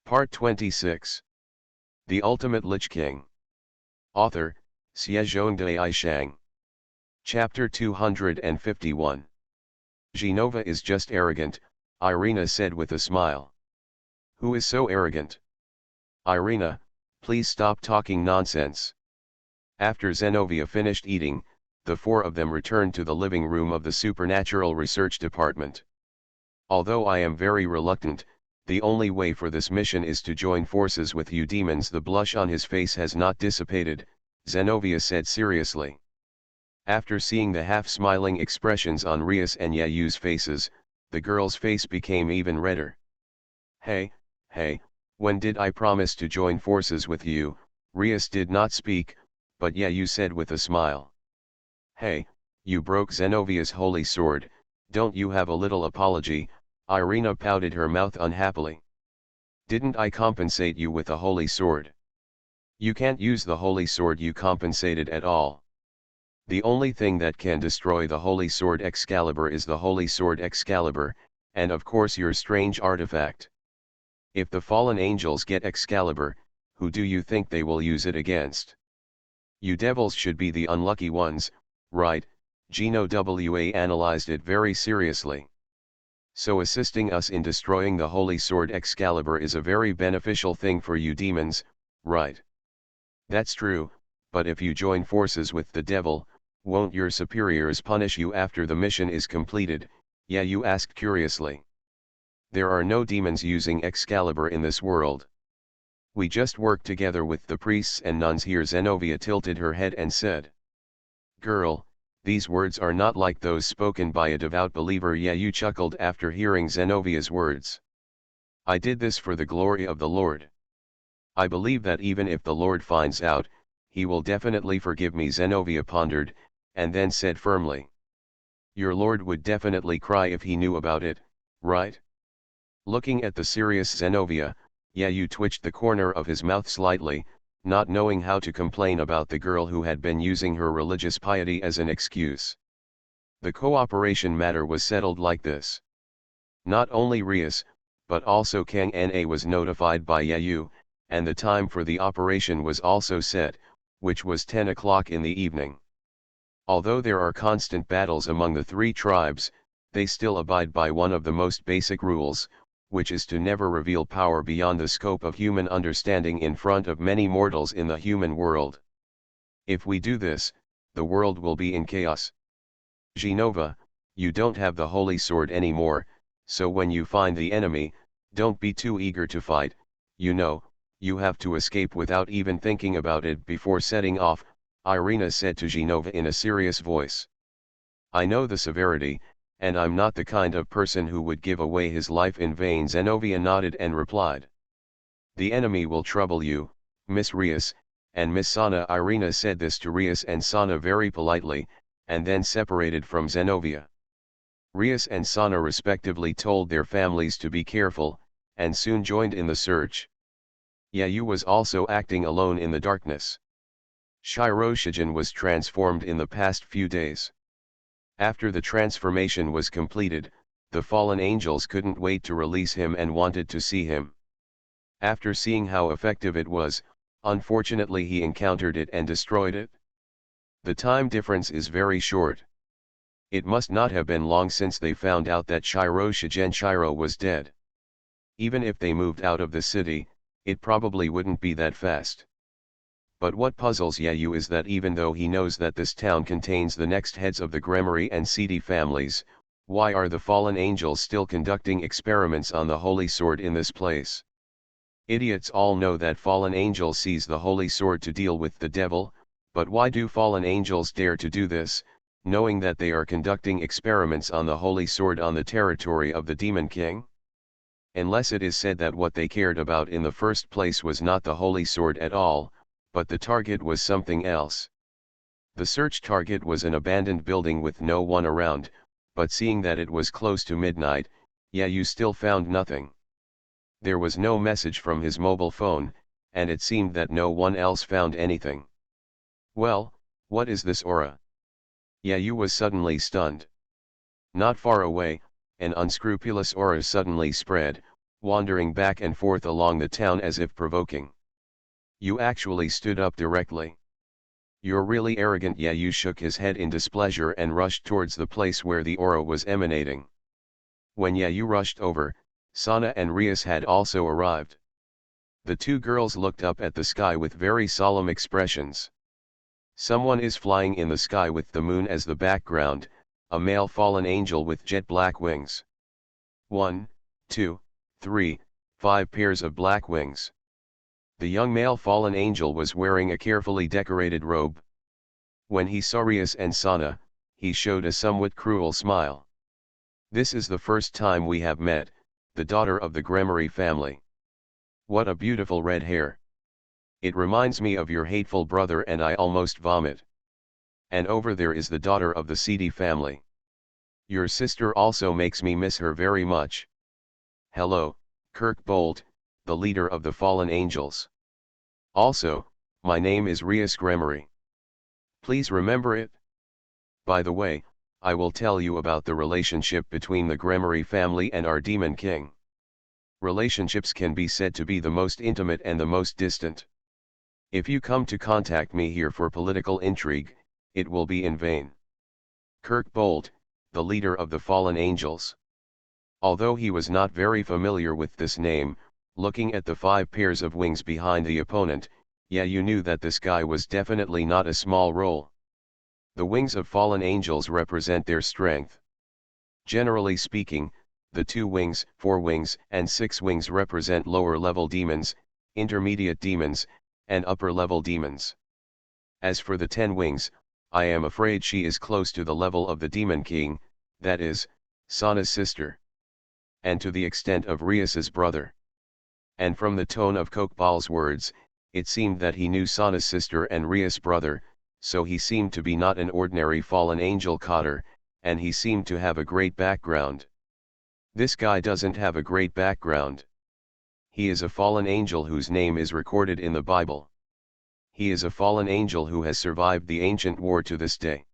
Part 26. The Ultimate Lich King. Author, Xiezhongde Aishang. Chapter 251. Genova is just arrogant, Irina said with a smile. Who is so arrogant? Irina, please stop talking nonsense. After Zenobia finished eating, the four of them returned to the living room of the Supernatural Research Department. Although I am very reluctant, the only way for this mission is to join forces with you demons. The blush on his face has not dissipated, Zenobia said seriously. After seeing the half-smiling expressions on Rias and Yayu's faces, the girl's face became even redder. Hey, when did I promise to join forces with you? Rias did not speak, but Yayu said with a smile. Hey, you broke Zenovia's holy sword, don't you have a little apology? Irina pouted her mouth unhappily. Didn't I compensate you with a holy sword? You can't use the holy sword you compensated at all. The only thing that can destroy the holy sword Excalibur is the holy sword Excalibur, and of course your strange artifact. If the fallen angels get Excalibur, who do you think they will use it against? You devils should be the unlucky ones, right? Gino WA analyzed it very seriously. So assisting us in destroying the holy sword Excalibur is a very beneficial thing for you demons, right? That's true, but if you join forces with the devil, won't your superiors punish you after the mission is completed? Yayu asked curiously. There are no demons using Excalibur in this world. We just work together with the priests and nuns here. Zenobia tilted her head and said. Girl, these words are not like those spoken by a devout believer. Yayu chuckled after hearing Zenovia's words. I did this for the glory of the Lord. I believe that even if the Lord finds out, he will definitely forgive me. Zenobia pondered, and then said firmly. Your Lord would definitely cry if he knew about it, right? Looking at the serious Zenobia, Yayu twitched the corner of his mouth slightly, not knowing how to complain about the girl who had been using her religious piety as an excuse. The cooperation matter was settled like this. Not only Rias, but also Kang Na was notified by Yayu, and the time for the operation was also set, which was 10 o'clock in the evening. Although there are constant battles among the three tribes, they still abide by one of the most basic rules, which is to never reveal power beyond the scope of human understanding in front of many mortals in the human world. If we do this, the world will be in chaos. Genova, you don't have the holy sword anymore, so when you find the enemy, don't be too eager to fight. You have to escape without even thinking about it before setting off, Irina said to Genova in a serious voice. I know the severity, and I'm not the kind of person who would give away his life in vain. Zenobia nodded and replied. The enemy will trouble you, Miss Rias, and Miss Sana. Irina said this to Rias and Sana very politely, and then separated from Zenobia. Rias and Sana respectively told their families to be careful, and soon joined in the search. Yayu was also acting alone in the darkness. Shiroshigen was transformed in the past few days. After the transformation was completed, the fallen angels couldn't wait to release him and wanted to see him. After seeing how effective it was, unfortunately he encountered it and destroyed it. The time difference is very short. It must not have been long since they found out that Shiro was dead. Even if they moved out of the city, it probably wouldn't be that fast. But what puzzles Yayu is that even though he knows that this town contains the next heads of the Gremory and Seedy families, why are the fallen angels still conducting experiments on the holy sword in this place? Idiots all know that fallen angels seize the holy sword to deal with the devil, but why do fallen angels dare to do this, knowing that they are conducting experiments on the holy sword on the territory of the Demon King? Unless it is said that what they cared about in the first place was not the holy sword at all, but the target was something else. The search target was an abandoned building with no one around, but seeing that it was close to midnight, Yayu still found nothing. There was no message from his mobile phone, and it seemed that no one else found anything. Well, what is this aura? Yayu was suddenly stunned. Not far away, an unscrupulous aura suddenly spread, wandering back and forth along the town as if provoking. You actually stood up directly. You're really arrogant. Yayu shook his head in displeasure and rushed towards the place where the aura was emanating. When Yayu rushed over, Sana and Rias had also arrived. The two girls looked up at the sky with very solemn expressions. Someone is flying in the sky with the moon as the background, a male fallen angel with jet black wings. 1, 2, 3, 5 pairs of black wings. The young male fallen angel was wearing a carefully decorated robe. When he saw Rias and Sana, he showed a somewhat cruel smile. This is the first time we have met, the daughter of the Gremory family. What a beautiful red hair. It reminds me of your hateful brother and I almost vomit. And over there is the daughter of the seedy family. Your sister also makes me miss her very much. Hello, Kirk Bolt, the leader of the fallen angels. Also, my name is Rias Gremory. Please remember it. By the way, I will tell you about the relationship between the Gremory family and our Demon King. Relationships can be said to be the most intimate and the most distant. If you come to contact me here for political intrigue, it will be in vain. Kirk Bolt, the leader of the fallen angels. Although he was not very familiar with this name, looking at the 5 pairs of wings behind the opponent, you knew that this guy was definitely not a small role. The wings of fallen angels represent their strength. Generally speaking, the 2 wings, 4 wings, and 6 wings represent lower-level demons, intermediate demons, and upper-level demons. As for the 10 wings, I am afraid she is close to the level of the Demon King, that is, Sana's sister. And to the extent of Rias's brother. And from the tone of Kokbal's words, it seemed that he knew Sana's sister and Rias' brother, so he seemed to be not an ordinary fallen angel cotter, and he seemed to have a great background. This guy doesn't have a great background. He is a fallen angel whose name is recorded in the Bible. He is a fallen angel who has survived the ancient war to this day.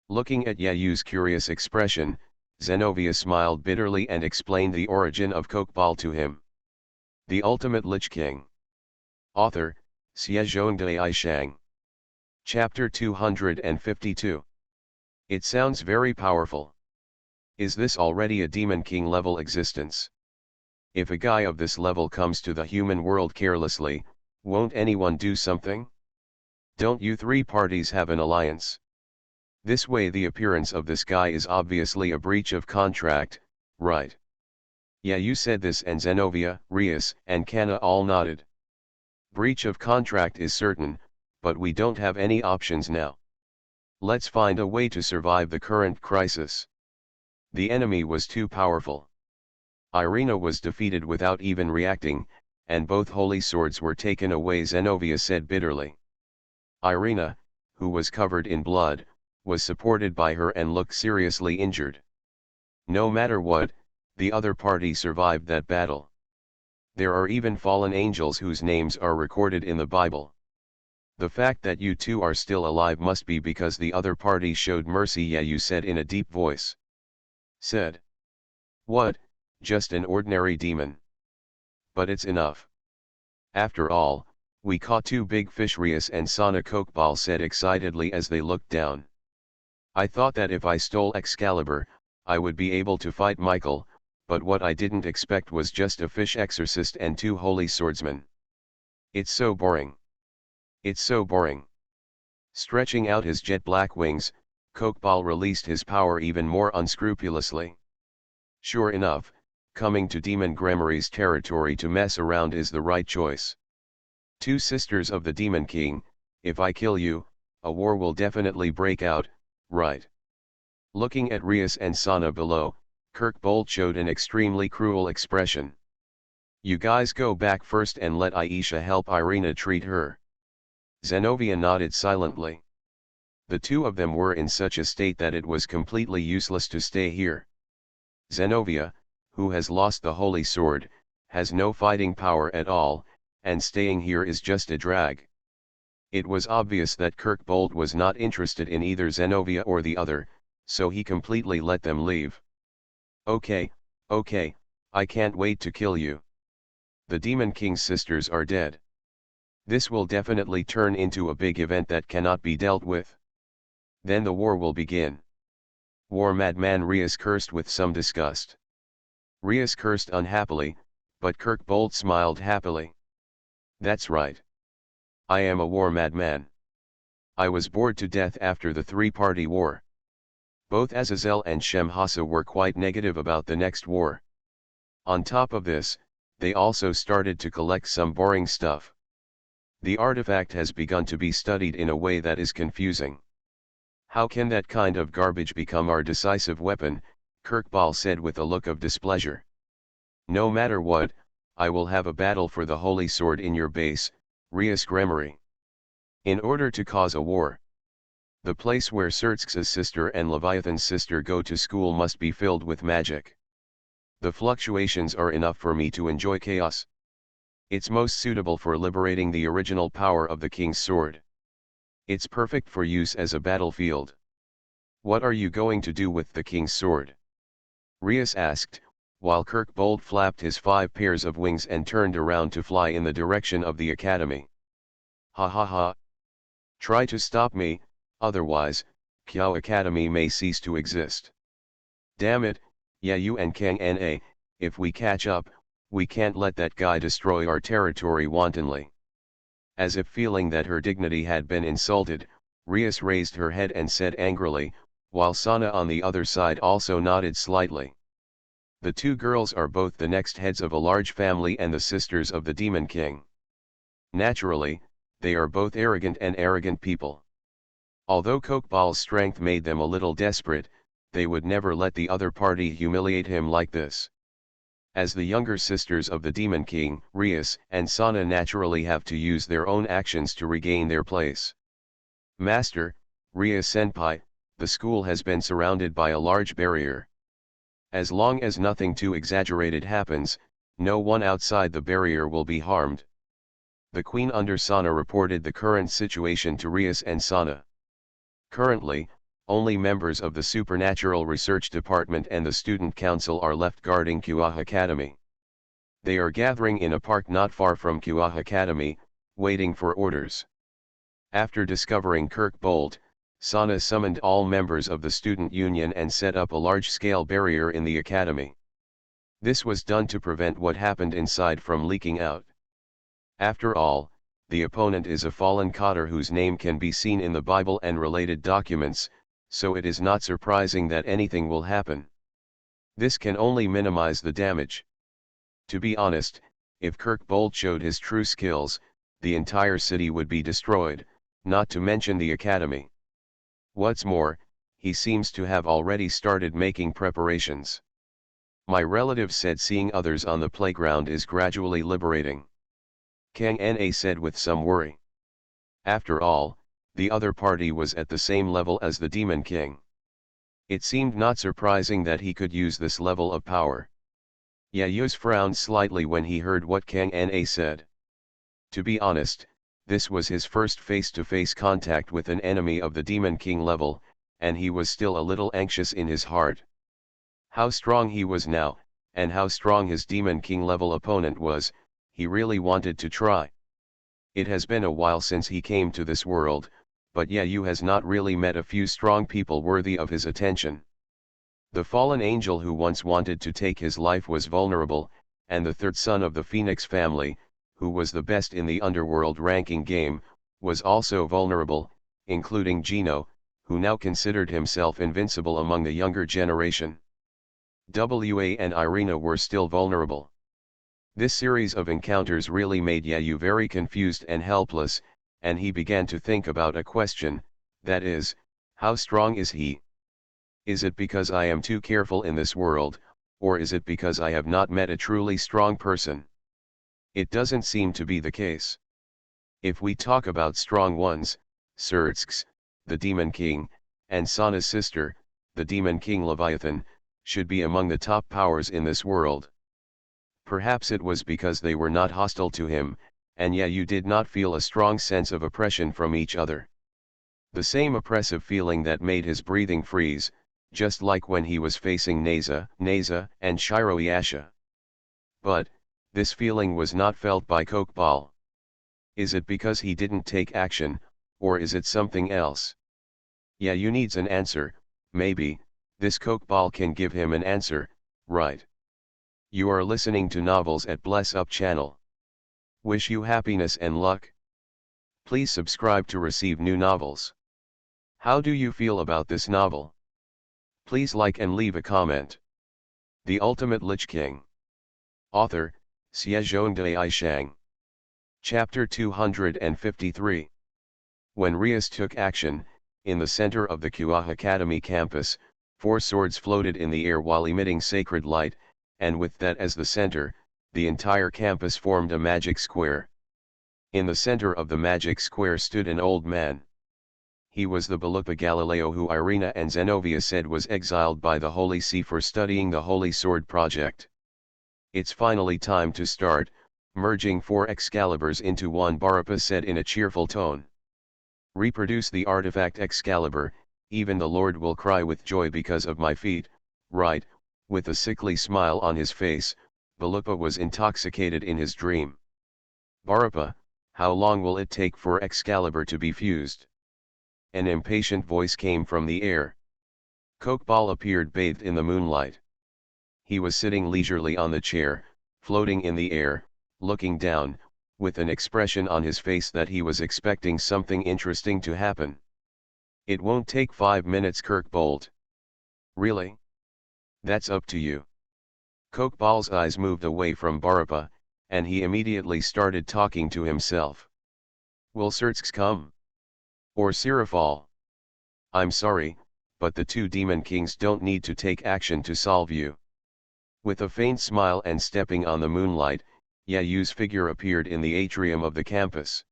Looking at Yayu's curious expression, Zenobia smiled bitterly and explained the origin of Kokbal to him. The Ultimate Lich King. Author, Xiezhongdai. Chapter 252. It sounds very powerful. Is this already a Demon King level existence? If a guy of this level comes to the human world carelessly, won't anyone do something? Don't you 3 parties have an alliance? This way the appearance of this guy is obviously a breach of contract, right? Yeah, you said this, and Zenobia, Rias, and Kana all nodded. Breach of contract is certain, but we don't have any options now. Let's find a way to survive the current crisis. The enemy was too powerful. Irina was defeated without even reacting, and both holy swords were taken away, Zenobia said bitterly. Irina, who was covered in blood, was supported by her and looked seriously injured. No matter what, the other party survived that battle. There are even fallen angels whose names are recorded in the Bible. The fact that you 2 are still alive must be because the other party showed mercy, you said in a deep voice. Said. What, just an ordinary demon? But it's enough. After all, we caught 2 big fish, Rias and Sana, Kokbal said excitedly as they looked down. I thought that if I stole Excalibur, I would be able to fight Michael, but what I didn't expect was just a fish exorcist and 2 holy swordsmen. It's so boring. It's so boring. Stretching out his jet black wings, Kokbal released his power even more unscrupulously. Sure enough, coming to Demon Gremory's territory to mess around is the right choice. 2 sisters of the Demon King, if I kill you, a war will definitely break out, right? Looking at Rias and Sana below, Kirk Bolt showed an extremely cruel expression. You guys go back first and let Aisha help Irina treat her. Zenobia nodded silently. The 2 of them were in such a state that it was completely useless to stay here. Zenobia, who has lost the holy sword, has no fighting power at all, and staying here is just a drag. It was obvious that Kirk Bolt was not interested in either Zenobia or the other, so he completely let them leave. Okay, I can't wait to kill you. The Demon King's sisters are dead. This will definitely turn into a big event that cannot be dealt with. Then the war will begin. War madman Rias cursed with some disgust. Rias cursed unhappily, but Kirkbold smiled happily. That's right. I am a war madman. I was bored to death after the three-party war. Both Azazel and Shemhasa were quite negative about the next war. On top of this, they also started to collect some boring stuff. The artifact has begun to be studied in a way that is confusing. How can that kind of garbage become our decisive weapon? Kirkbal said with a look of displeasure. No matter what, I will have a battle for the holy sword in your base, Rias Gremory. In order to cause a war, the place where Sertsk's sister and Leviathan's sister go to school must be filled with magic. The fluctuations are enough for me to enjoy chaos. It's most suitable for liberating the original power of the king's sword. It's perfect for use as a battlefield. What are you going to do with the king's sword? Rias asked, while Kirkbold flapped his 5 pairs of wings and turned around to fly in the direction of the academy. Ha ha ha. Try to stop me, otherwise, Kyo Academy may cease to exist. Damn it, yeah, you and Kang Na, if we catch up, we can't let that guy destroy our territory wantonly. As if feeling that her dignity had been insulted, Rias raised her head and said angrily, while Sana on the other side also nodded slightly. The two girls are both the next heads of a large family and the sisters of the Demon King. Naturally, they are both arrogant people. Although Kokbal's strength made them a little desperate, they would never let the other party humiliate him like this. As the younger sisters of the Demon King, Rias and Sana naturally have to use their own actions to regain their place. Master, Rias Senpai, the school has been surrounded by a large barrier. As long as nothing too exaggerated happens, no one outside the barrier will be harmed. The Queen under Sana reported the current situation to Rias and Sana. Currently, only members of the Supernatural Research Department and the Student Council are left guarding Kyo Academy. They are gathering in a park not far from Kyo Academy, waiting for orders. After discovering Kirkbold, Sana summoned all members of the student union and set up a large-scale barrier in the academy. This was done to prevent what happened inside from leaking out. After all, the opponent is a fallen Qadr whose name can be seen in the Bible and related documents, so it is not surprising that anything will happen. This can only minimize the damage. To be honest, if Kirkbold showed his true skills, the entire city would be destroyed, not to mention the academy. What's more, he seems to have already started making preparations. My relative said seeing others on the playground is gradually liberating. Kang Na said with some worry. After all, the other party was at the same level as the Demon King. It seemed not surprising that he could use this level of power. Yayuz frowned slightly when he heard what Kang Na said. To be honest, this was his first face-to-face contact with an enemy of the Demon King level, and he was still a little anxious in his heart. How strong he was now, and how strong his Demon King level opponent was, he really wanted to try. It has been a while since he came to this world, but Yayu has not really met a few strong people worthy of his attention. The fallen angel who once wanted to take his life was vulnerable, and the third son of the Phoenix family, who was the best in the underworld ranking game, was also vulnerable, including Gino, who now considered himself invincible among the younger generation. Wa and Irina were still vulnerable. This series of encounters really made Yayu very confused and helpless, and he began to think about a question, that is, how strong is he? Is it because I am too careful in this world, or is it because I have not met a truly strong person? It doesn't seem to be the case. If we talk about strong ones, Sertsk's, the Demon King, and Sana's sister, the Demon King Leviathan, should be among the top powers in this world. Perhaps it was because they were not hostile to him, and Yayu did not feel a strong sense of oppression from each other. The same oppressive feeling that made his breathing freeze, just like when he was facing Neza, and Shiroyasha. But, this feeling was not felt by Kokbal. Is it because he didn't take action, or is it something else? Yeah, you needs an answer. Maybe this Kokbal can give him an answer, right? You are listening to Novels at Bless Up channel. Wish you happiness and luck. Please subscribe to receive new novels. How do you feel about this novel? Please like and leave a comment. The Ultimate Lich King. Author, Xiezhongdai Shang. Chapter 253. When Rias took action, in the center of the Kua Academy campus, 4 swords floated in the air while emitting sacred light, and with that as the center, the entire campus formed a magic square. In the center of the magic square stood an old man. He was the Belupa Galileo who Irina and Zenobia said was exiled by the Holy See for studying the Holy Sword project. It's finally time to start, merging 4 Excaliburs into one, Barappa said in a cheerful tone. Reproduce the artifact Excalibur, even the Lord will cry with joy because of my feat, right? With a sickly smile on his face, Belupa was intoxicated in his dream. Barappa, how long will it take for Excalibur to be fused? An impatient voice came from the air. Kokbal appeared bathed in the moonlight. He was sitting leisurely on the chair, floating in the air, looking down, with an expression on his face that he was expecting something interesting to happen. It won't take 5 minutes, Kirkbold. Really? That's up to you. Kokbal's eyes moved away from Barappa, and he immediately started talking to himself. Will Surtsk come? Or Sirafal? I'm sorry, but the 2 demon kings don't need to take action to solve you. With a faint smile and stepping on the moonlight, Yayu's figure appeared in the atrium of the campus.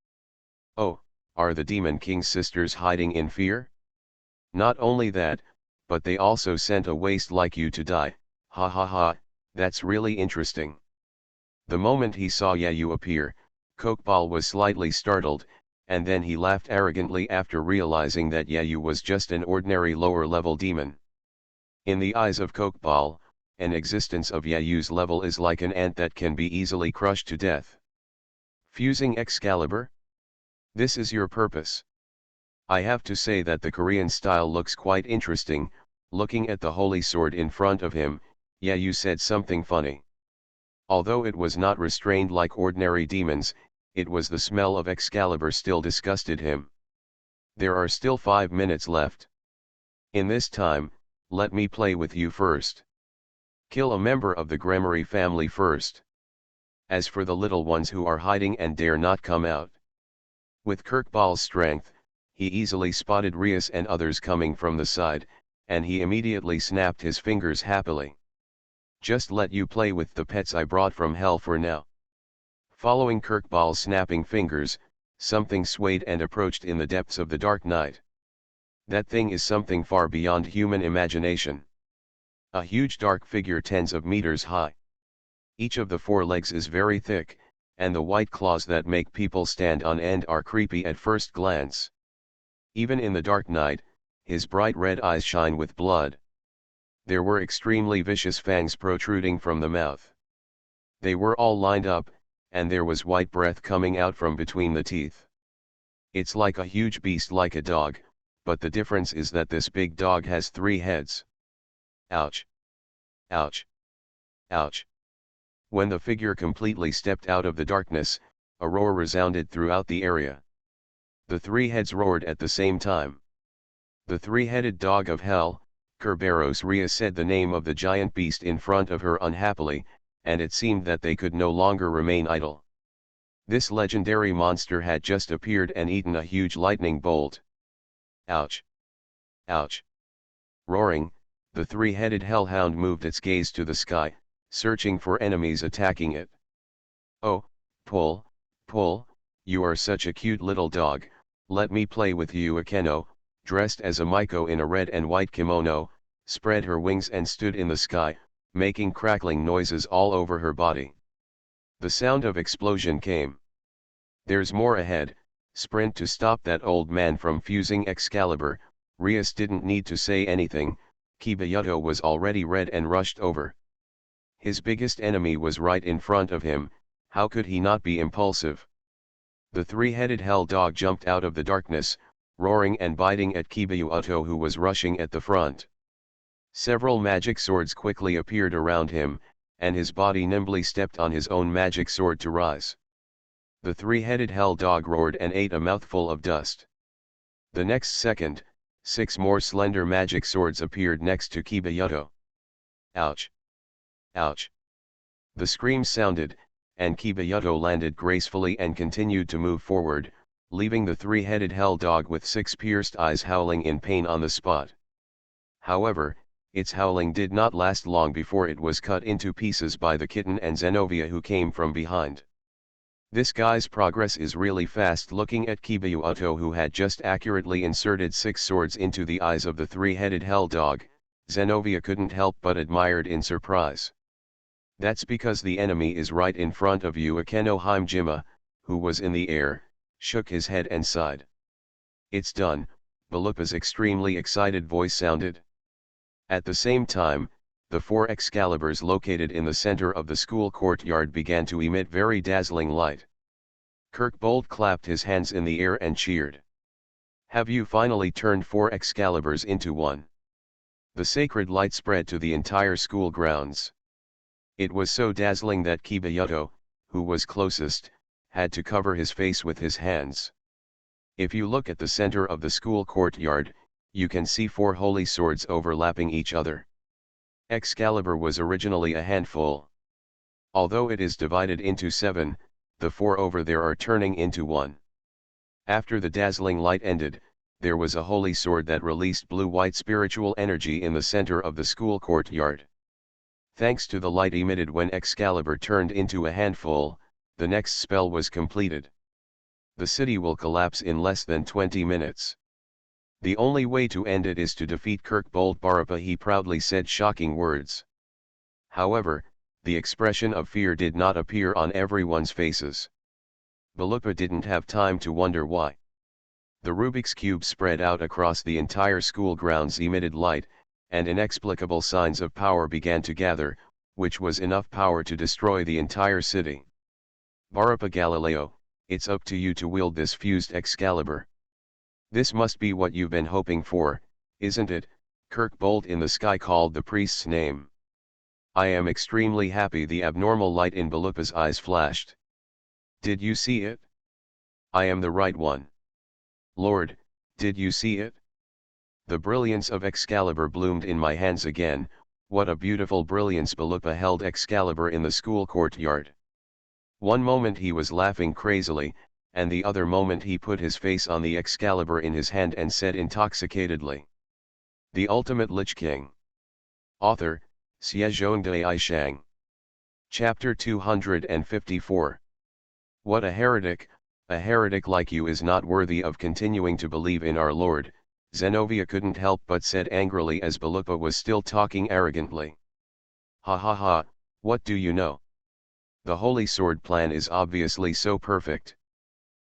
Oh, are the demon king's sisters hiding in fear? Not only that, but they also sent a waste like you to die. Ha ha ha, that's really interesting. The moment he saw Yayu appear, Kokbal was slightly startled, and then he laughed arrogantly after realizing that Yayu was just an ordinary lower-level demon. In the eyes of Kokbal, an existence of Yayu's level is like an ant that can be easily crushed to death. Fusing Excalibur? This is your purpose. I have to say that the Korean style looks quite interesting. Looking at the holy sword in front of him, Yayu said something funny. Although it was not restrained like ordinary demons, it was the smell of Excalibur still disgusted him. There are still 5 minutes left. In this time, let me play with you first. Kill a member of the Gremory family first. As for the little ones who are hiding and dare not come out. With Kirkbal's strength, he easily spotted Rias and others coming from the side, and he immediately snapped his fingers happily. Just let you play with the pets I brought from hell for now. Following Kirkbal's snapping fingers, something swayed and approached in the depths of the dark night. That thing is something far beyond human imagination. A huge dark figure tens of meters high. Each of the 4 legs is very thick, and the white claws that make people stand on end are creepy at first glance. Even in the dark night, his bright red eyes shine with blood. There were extremely vicious fangs protruding from the mouth. They were all lined up, and there was white breath coming out from between the teeth. It's like a huge beast like a dog, but the difference is that this big dog has 3 heads. Ouch! Ouch! Ouch! When the figure completely stepped out of the darkness, a roar resounded throughout the area. The 3 heads roared at the same time. The 3-headed dog of hell, Kerberos. Rhea said the name of the giant beast in front of her unhappily, and it seemed that they could no longer remain idle. This legendary monster had just appeared and eaten a huge lightning bolt. Ouch! Ouch! Roaring, the 3-headed hellhound moved its gaze to the sky, searching for enemies attacking it. Oh, Pull, Pull, you are such a cute little dog, let me play with you. Akeno, dressed as a Miko in a red and white kimono, spread her wings and stood in the sky, making crackling noises all over her body. The sound of explosion came. There's more ahead, sprint to stop that old man from fusing Excalibur. Rias didn't need to say anything, Kibayuto was already red and rushed over. His biggest enemy was right in front of him, how could he not be impulsive? The three-headed hell dog jumped out of the darkness, roaring and biting at Kibayuto, who was rushing at the front. Several magic swords quickly appeared around him, and his body nimbly stepped on his own magic sword to rise. The three-headed hell dog roared and ate a mouthful of dust. The next second, 6 more slender magic swords appeared next to Kibayuto. Ouch! Ouch! The screams sounded, and Kibayuto landed gracefully and continued to move forward, leaving the three-headed hell dog with 6 pierced eyes howling in pain on the spot. However, its howling did not last long before it was cut into pieces by the kitten and Zenovia, who came from behind. This guy's progress is really fast. Looking at Kibayuto, who had just accurately inserted 6 swords into the eyes of the three-headed hell dog, Zenovia couldn't help but admired in surprise. That's because the enemy is right in front of you. Akeno Himejima, who was in the air, shook his head and sighed. It's done, Balupa's extremely excited voice sounded. At the same time, the 4 Excaliburs located in the center of the school courtyard began to emit very dazzling light. Kirkbold clapped his hands in the air and cheered. Have you finally turned 4 Excaliburs into one? The sacred light spread to the entire school grounds. It was so dazzling that Kibayuto, who was closest, had to cover his face with his hands. If you look at the center of the school courtyard, you can see 4 holy swords overlapping each other. Excalibur was originally a handful. Although it is divided into 7, the 4 over there are turning into 1. After the dazzling light ended, there was a holy sword that released blue-white spiritual energy in the center of the school courtyard. Thanks to the light emitted when Excalibur turned into a handful, the next spell was completed. The city will collapse in less than 20 minutes. The only way to end it is to defeat Kirkbold Barappa, he proudly said shocking words. However, the expression of fear did not appear on everyone's faces. Balupa didn't have time to wonder why. The Rubik's Cube spread out across the entire school grounds emitted light, and inexplicable signs of power began to gather, which was enough power to destroy the entire city. Barappa Galileo, it's up to you to wield this fused Excalibur. This must be what you've been hoping for, isn't it? Kirkbold in the sky called the priest's name. I am extremely happy. The abnormal light in Balupa's eyes flashed. Did you see it? I am the right one. Lord, did you see it? The brilliance of Excalibur bloomed in my hands again. What a beautiful brilliance! Balupa held Excalibur in the school courtyard. One moment he was laughing crazily, and the other moment he put his face on the Excalibur in his hand and said intoxicatedly. The Ultimate Lich King. Author, Xiezhongdai Shang. Chapter 254. What a heretic like you is not worthy of continuing to believe in our Lord, Zenovia couldn't help but said angrily as Balupa was still talking arrogantly. Ha ha ha, what do you know? The Holy Sword plan is obviously so perfect.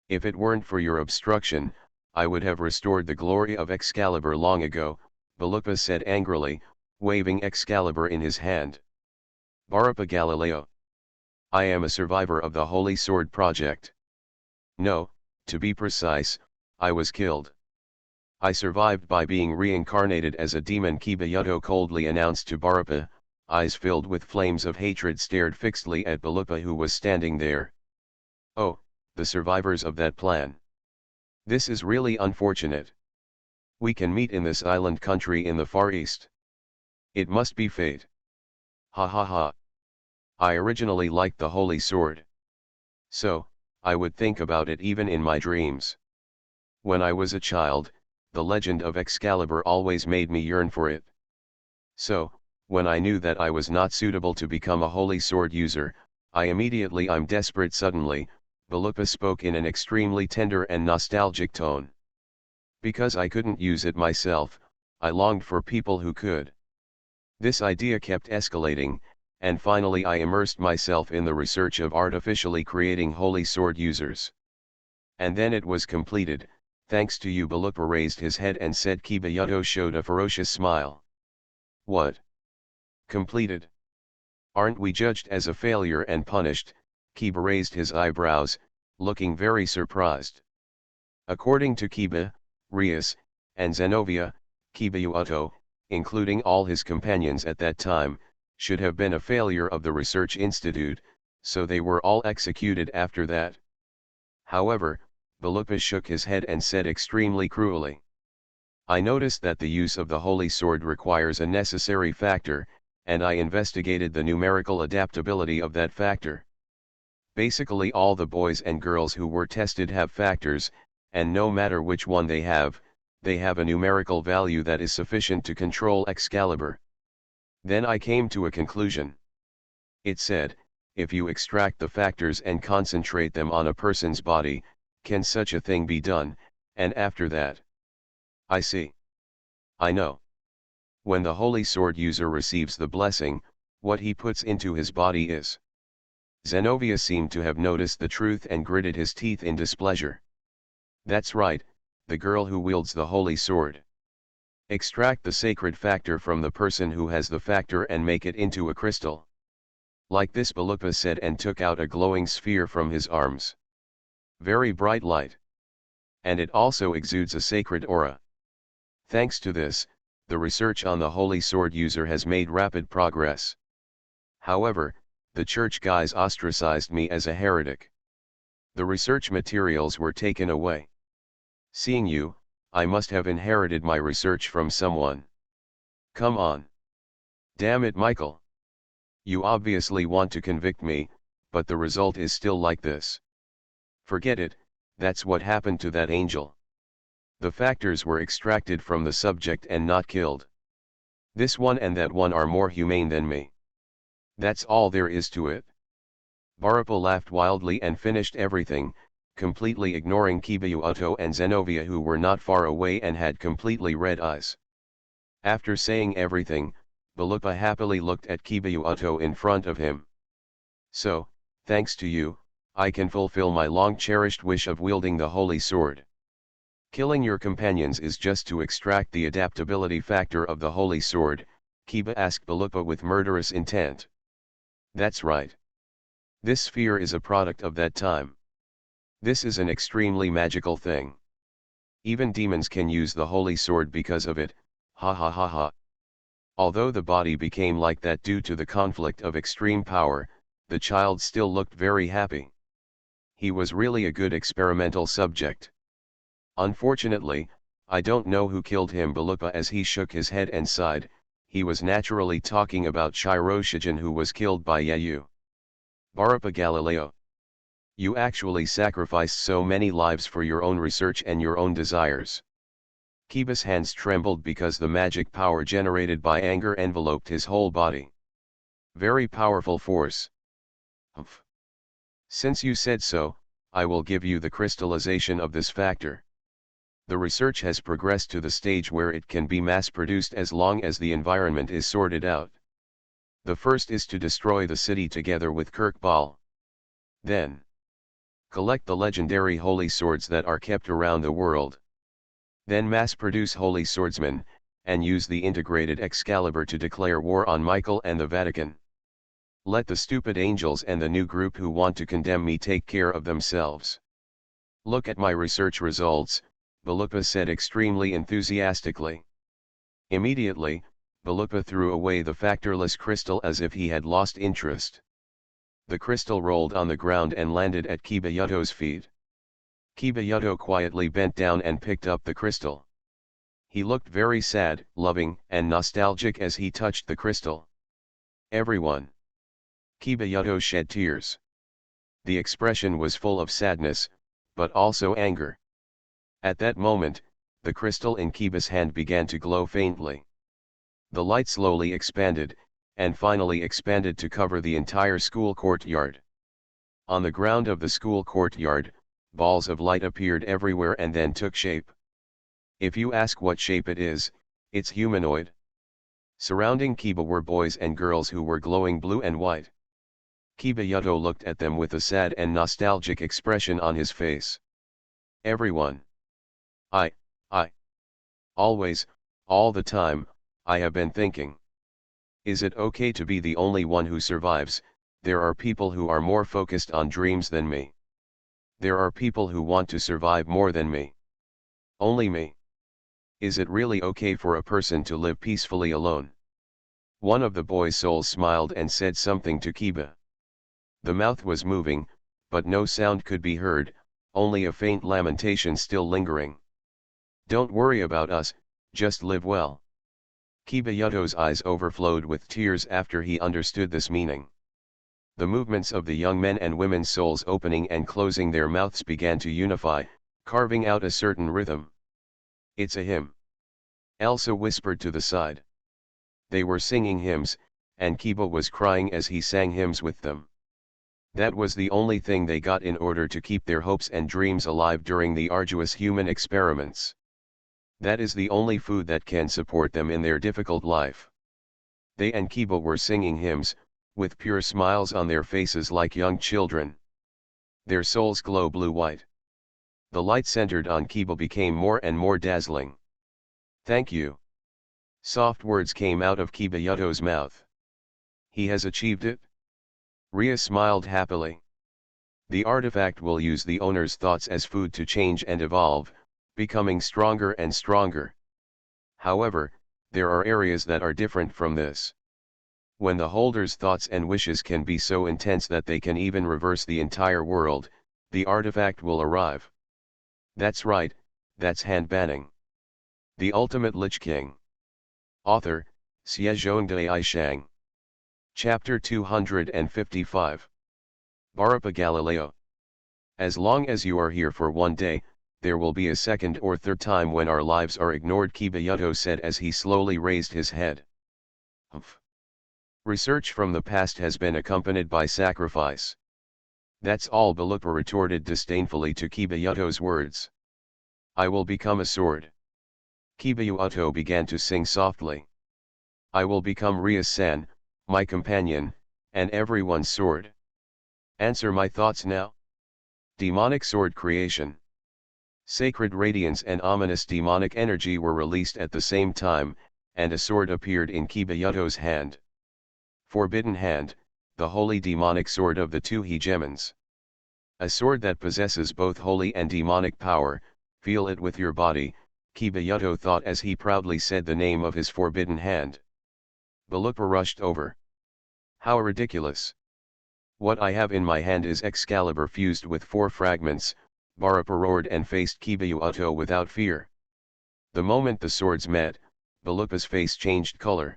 If it weren't for your obstruction, I would have restored the glory of Excalibur long ago, Balupa said angrily, waving Excalibur in his hand. Barappa Galileo. I am a survivor of the Holy Sword project. No, to be precise, I was killed. I survived by being reincarnated as a demon, Kibayuto coldly announced to Barappa, eyes filled with flames of hatred stared fixedly at Balupa, who was standing there. Oh, the survivors of that plan. This is really unfortunate. We can meet in this island country in the Far East. It must be fate. Ha ha ha. I originally liked the Holy Sword. So, I would think about it even in my dreams. When I was a child, the legend of Excalibur always made me yearn for it. So, when I knew that I was not suitable to become a Holy Sword user, I'm desperate suddenly, Balupa spoke in an extremely tender and nostalgic tone. Because I couldn't use it myself, I longed for people who could. This idea kept escalating, and finally I immersed myself in the research of artificially creating Holy Sword users. And then it was completed, thanks to you. Balupa raised his head and said. Kibayuto showed a ferocious smile. What? Completed? Aren't we judged as a failure and punished? Kiba raised his eyebrows, looking very surprised. According to Kiba, Rias, and Zenovia, Kiba Uoto, including all his companions at that time, should have been a failure of the research institute, so they were all executed after that. However, Balupa shook his head and said extremely cruelly, I noticed that the use of the holy sword requires a necessary factor, and I investigated the numerical adaptability of that factor. Basically all the boys and girls who were tested have factors, and no matter which one they have a numerical value that is sufficient to control Excalibur. Then I came to a conclusion. It said, if you extract the factors and concentrate them on a person's body, can such a thing be done? And after that, I see. I know. When the holy sword user receives the blessing, what he puts into his body is. Zenovia seemed to have noticed the truth and gritted his teeth in displeasure. That's right, the girl who wields the holy sword. Extract the sacred factor from the person who has the factor and make it into a crystal. Like this, Balupa said, and took out a glowing sphere from his arms. Very bright light. And it also exudes a sacred aura. Thanks to this, the research on the holy sword user has made rapid progress. However, the church guys ostracized me as a heretic. The research materials were taken away. Seeing you, I must have inherited my research from someone. Come on. Damn it, Michael. You obviously want to convict me, but the result is still like this. Forget it, that's what happened to that angel. The factors were extracted from the subject and not killed. This one and that one are more humane than me. That's all there is to it. Barupa laughed wildly and finished everything, completely ignoring Kiba Uoto and Zenovia, who were not far away and had completely red eyes. After saying everything, Balupa happily looked at Kiba Uoto in front of him. So, thanks to you, I can fulfill my long-cherished wish of wielding the holy sword. Killing your companions is just to extract the adaptability factor of the holy sword, Kiba asked Balupa with murderous intent. That's right. This sphere is a product of that time. This is an extremely magical thing. Even demons can use the holy sword because of it, ha ha ha ha. Although the body became like that due to the conflict of extreme power, the child still looked very happy. He was really a good experimental subject. Unfortunately, I don't know who killed him, Balupa, as he shook his head and sighed. He was naturally talking about Shiroshigen, who was killed by Yayu. Barupa Galileo. You actually sacrificed so many lives for your own research and your own desires. Kiba's hands trembled because the magic power generated by anger enveloped his whole body. Very powerful force. Humph. Since you said so, I will give you the crystallization of this factor. The research has progressed to the stage where it can be mass-produced as long as the environment is sorted out. The first is to destroy the city together with Kirkbal. Then, collect the legendary holy swords that are kept around the world. Then mass-produce holy swordsmen, and use the integrated Excalibur to declare war on Michael and the Vatican. Let the stupid angels and the new group who want to condemn me take care of themselves. Look at my research results, Balupa said extremely enthusiastically. Immediately, Balupa threw away the factorless crystal as if he had lost interest. The crystal rolled on the ground and landed at Kiba Uoto's feet. Kiba Uoto quietly bent down and picked up the crystal. He looked very sad, loving, and nostalgic as he touched the crystal. Everyone. Kiba Uoto shed tears. The expression was full of sadness, but also anger. At that moment, the crystal in Kiba's hand began to glow faintly. The light slowly expanded, and finally expanded to cover the entire school courtyard. On the ground of the school courtyard, balls of light appeared everywhere and then took shape. If you ask what shape it is, it's humanoid. Surrounding Kiba were boys and girls who were glowing blue and white. Kiba Uoto looked at them with a sad and nostalgic expression on his face. Everyone. I. Always, all the time, I have been thinking. Is it okay to be the only one who survives? There are people who are more focused on dreams than me. There are people who want to survive more than me. Only me. Is it really okay for a person to live peacefully alone? One of the boy's souls smiled and said something to Kiba. The mouth was moving, but no sound could be heard, only a faint lamentation still lingering. Don't worry about us, just live well. Kiba Yuto's eyes overflowed with tears after he understood this meaning. The movements of the young men and women's souls opening and closing their mouths began to unify, carving out a certain rhythm. It's a hymn. Elsa whispered to the side. They were singing hymns, and Kiba was crying as he sang hymns with them. That was the only thing they got in order to keep their hopes and dreams alive during the arduous human experiments. That is the only food that can support them in their difficult life. They and Kiba were singing hymns, with pure smiles on their faces like young children. Their souls glow blue-white. The light centered on Kiba became more and more dazzling. Thank you. Soft words came out of Kiba Yuto's mouth. He has achieved it? Ria smiled happily. The artifact will use the owner's thoughts as food to change and evolve, becoming stronger and stronger. However, there are areas that are different from this. When the holder's thoughts and wishes can be so intense that they can even reverse the entire world, the artifact will arrive. That's right, that's hand banning. The Ultimate Lich King. Author, Xiezhongdai Shang. Chapter 255. Barapa Galileo. As long as you are here for one day, there will be a second or third time when our lives are ignored, Kiba Yuto said as he slowly raised his head. Humph. Research from the past has been accompanied by sacrifice. That's all, Balupa retorted disdainfully to Kiba Yuto's words. I will become a sword. Kiba Yuto began to sing softly. I will become Ria-san, my companion, and everyone's sword. Answer my thoughts now. Demonic sword creation. Sacred radiance and ominous demonic energy were released at the same time, and a sword appeared in Kiba Yuto's hand. Forbidden Hand, the holy demonic sword of the two hegemons. A sword that possesses both holy and demonic power. Feel it with your body, Kiba Yuto thought as he proudly said the name of his forbidden hand. Balupa rushed over. How ridiculous. What I have in my hand is Excalibur fused with 4 fragments, Barapa roared and faced Kiba Yuto without fear. The moment the swords met, Balupa's face changed color.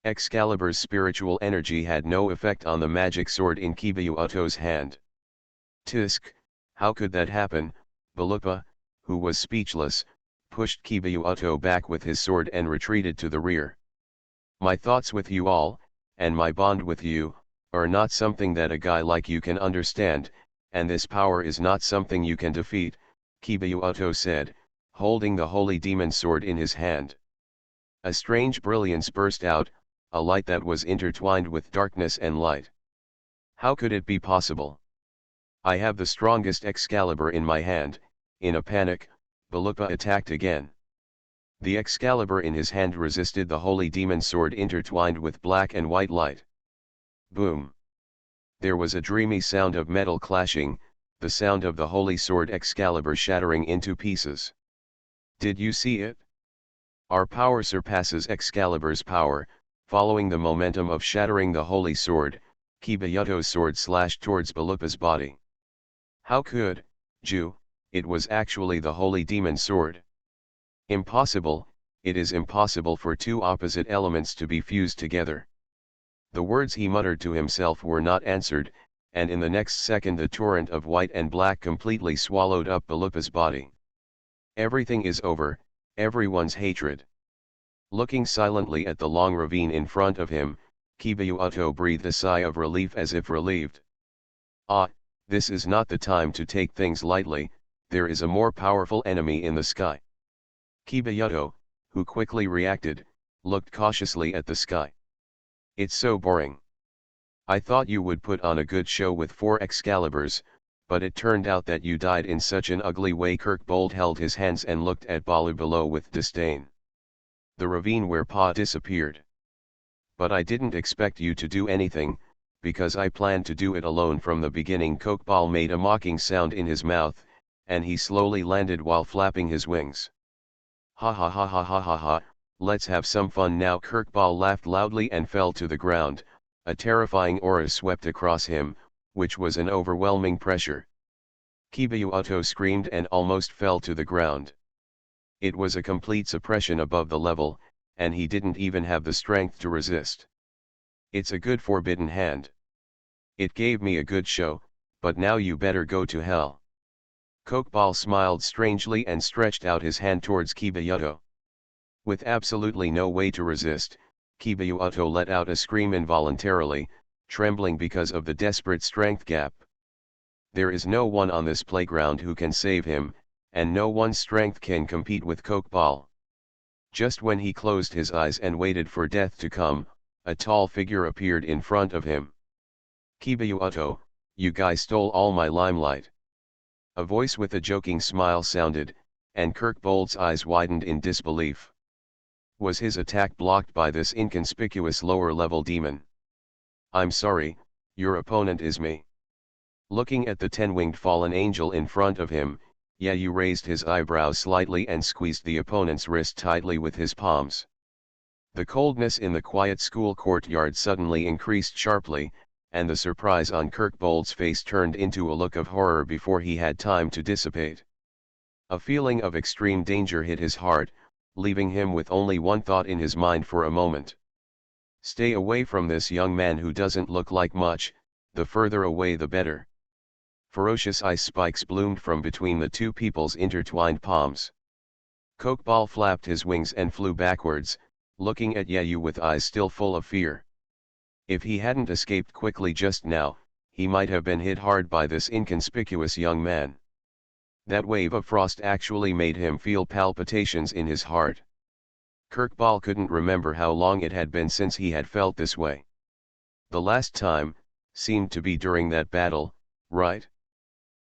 Excalibur's spiritual energy had no effect on the magic sword in Kiba Yuto's hand. Tisk, how could that happen? Balupa, who was speechless, pushed Kiba Yuto back with his sword and retreated to the rear. My thoughts with you all, and my bond with you, are not something that a guy like you can understand, and this power is not something you can defeat, Kiba Yuto said, holding the holy demon sword in his hand. A strange brilliance burst out, a light that was intertwined with darkness and light. How could it be possible? I have the strongest Excalibur in my hand. In a panic, Balupa attacked again. The Excalibur in his hand resisted the holy demon sword intertwined with black and white light. Boom! There was a dreamy sound of metal clashing, the sound of the holy sword Excalibur shattering into pieces. Did you see it? Our power surpasses Excalibur's power. Following the momentum of shattering the holy sword, Kiba Yuto's sword slashed towards Balupa's body. How could, Ju, it was actually the holy demon sword. Impossible, it is impossible for two opposite elements to be fused together. The words he muttered to himself were not answered, and in the next second the torrent of white and black completely swallowed up Balupa's body. Everything is over, everyone's hatred. Looking silently at the long ravine in front of him, Kiba Yuto breathed a sigh of relief as if relieved. Ah, this is not the time to take things lightly, there is a more powerful enemy in the sky. Kiba Yuto, who quickly reacted, looked cautiously at the sky. It's so boring. I thought you would put on a good show with 4 Excaliburs, but it turned out that you died in such an ugly way. Kirk Bold held his hands and looked at Balu below with disdain. The ravine where Pa disappeared. But I didn't expect you to do anything, because I planned to do it alone from the beginning. Kokbal made a mocking sound in his mouth, and he slowly landed while flapping his wings. Ha ha ha ha ha ha ha, let's have some fun now. Kirkbal laughed loudly and fell to the ground. A terrifying aura swept across him, which was an overwhelming pressure. Kibayuoto screamed and almost fell to the ground. It was a complete suppression above the level, and he didn't even have the strength to resist. It's a good forbidden hand. It gave me a good show, but now you better go to hell. Kokbal smiled strangely and stretched out his hand towards Kibayuoto. With absolutely no way to resist, Kibayuoto let out a scream involuntarily, trembling because of the desperate strength gap. There is no one on this playground who can save him, and no one's strength can compete with Kokbal. Just when he closed his eyes and waited for death to come, a tall figure appeared in front of him. Kibayuoto, you guy stole all my limelight. A voice with a joking smile sounded, and Kirkbold's eyes widened in disbelief. Was his attack blocked by this inconspicuous lower-level demon? I'm sorry, your opponent is me. Looking at the 10-winged fallen angel in front of him, Yayu raised his eyebrows slightly and squeezed the opponent's wrist tightly with his palms. The coldness in the quiet school courtyard suddenly increased sharply, and the surprise on Kirkbold's face turned into a look of horror before he had time to dissipate. A feeling of extreme danger hit his heart, leaving him with only one thought in his mind for a moment. Stay away from this young man who doesn't look like much, the further away the better. Ferocious ice spikes bloomed from between the two people's intertwined palms. Kokbal flapped his wings and flew backwards, looking at Yayu with eyes still full of fear. If he hadn't escaped quickly just now, he might have been hit hard by this inconspicuous young man. That wave of frost actually made him feel palpitations in his heart. Kirkbal couldn't remember how long it had been since he had felt this way. The last time, seemed to be during that battle, right?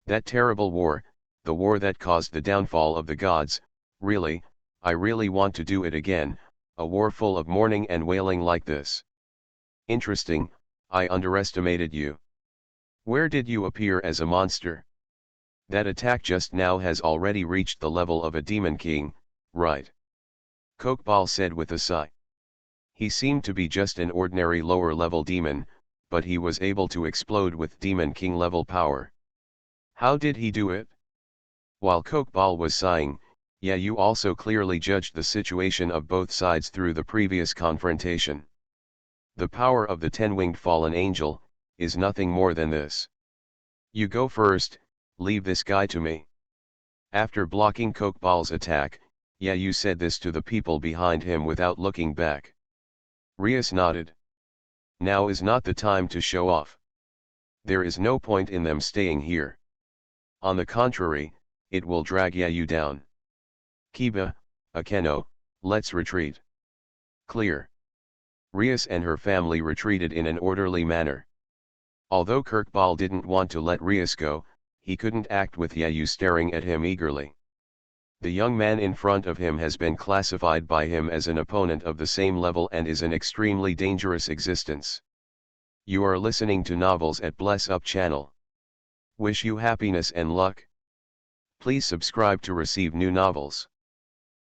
That terrible war, the war that caused the downfall of the gods. Really, I really want to do it again, a war full of mourning and wailing like this. Interesting, I underestimated you. Where did you appear as a monster? That attack just now has already reached the level of a demon king, right? Kokbal said with a sigh. He seemed to be just an ordinary lower-level demon, but he was able to explode with demon king level power. How did he do it? While Kokbal was sighing, Yayu also clearly judged the situation of both sides through the previous confrontation. The power of the 10-winged fallen angel is nothing more than this. You go first, leave this guy to me. After blocking Kokbal's attack, Yayu said this to the people behind him without looking back. Rias nodded. Now is not the time to show off. There is no point in them staying here. On the contrary, it will drag Yayu down. Kiba, Akeno, let's retreat. Clear. Rias and her family retreated in an orderly manner. Although Kirkbal didn't want to let Rias go, he couldn't act with Yayu staring at him eagerly. The young man in front of him has been classified by him as an opponent of the same level and is an extremely dangerous existence. You are listening to Novels at Bless Up channel. Wish you happiness and luck. Please subscribe to receive new novels.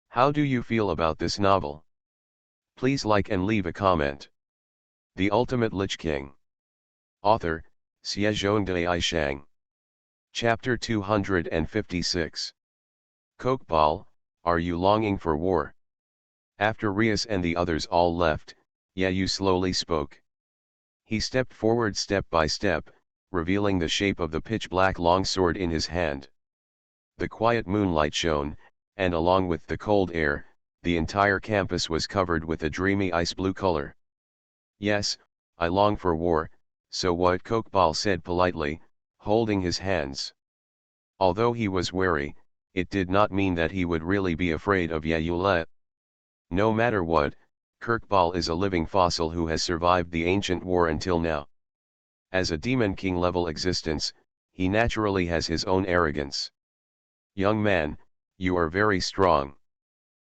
How do you feel about this novel? Please like and leave a comment. The Ultimate Lich King. Author, BasedonanAnime. Chapter 256. Kokbal, are you longing for war? After Rias and the others all left, Yayu slowly spoke. He stepped forward step by step, revealing the shape of the pitch-black longsword in his hand. The quiet moonlight shone, and along with the cold air, the entire campus was covered with a dreamy ice-blue color. Yes, I long for war, so what? Kokbal said politely, holding his hands. Although he was wary, it did not mean that he would really be afraid of Yayule. No matter what, Kirkbal is a living fossil who has survived the ancient war until now. As a demon king level existence, he naturally has his own arrogance. Young man, you are very strong.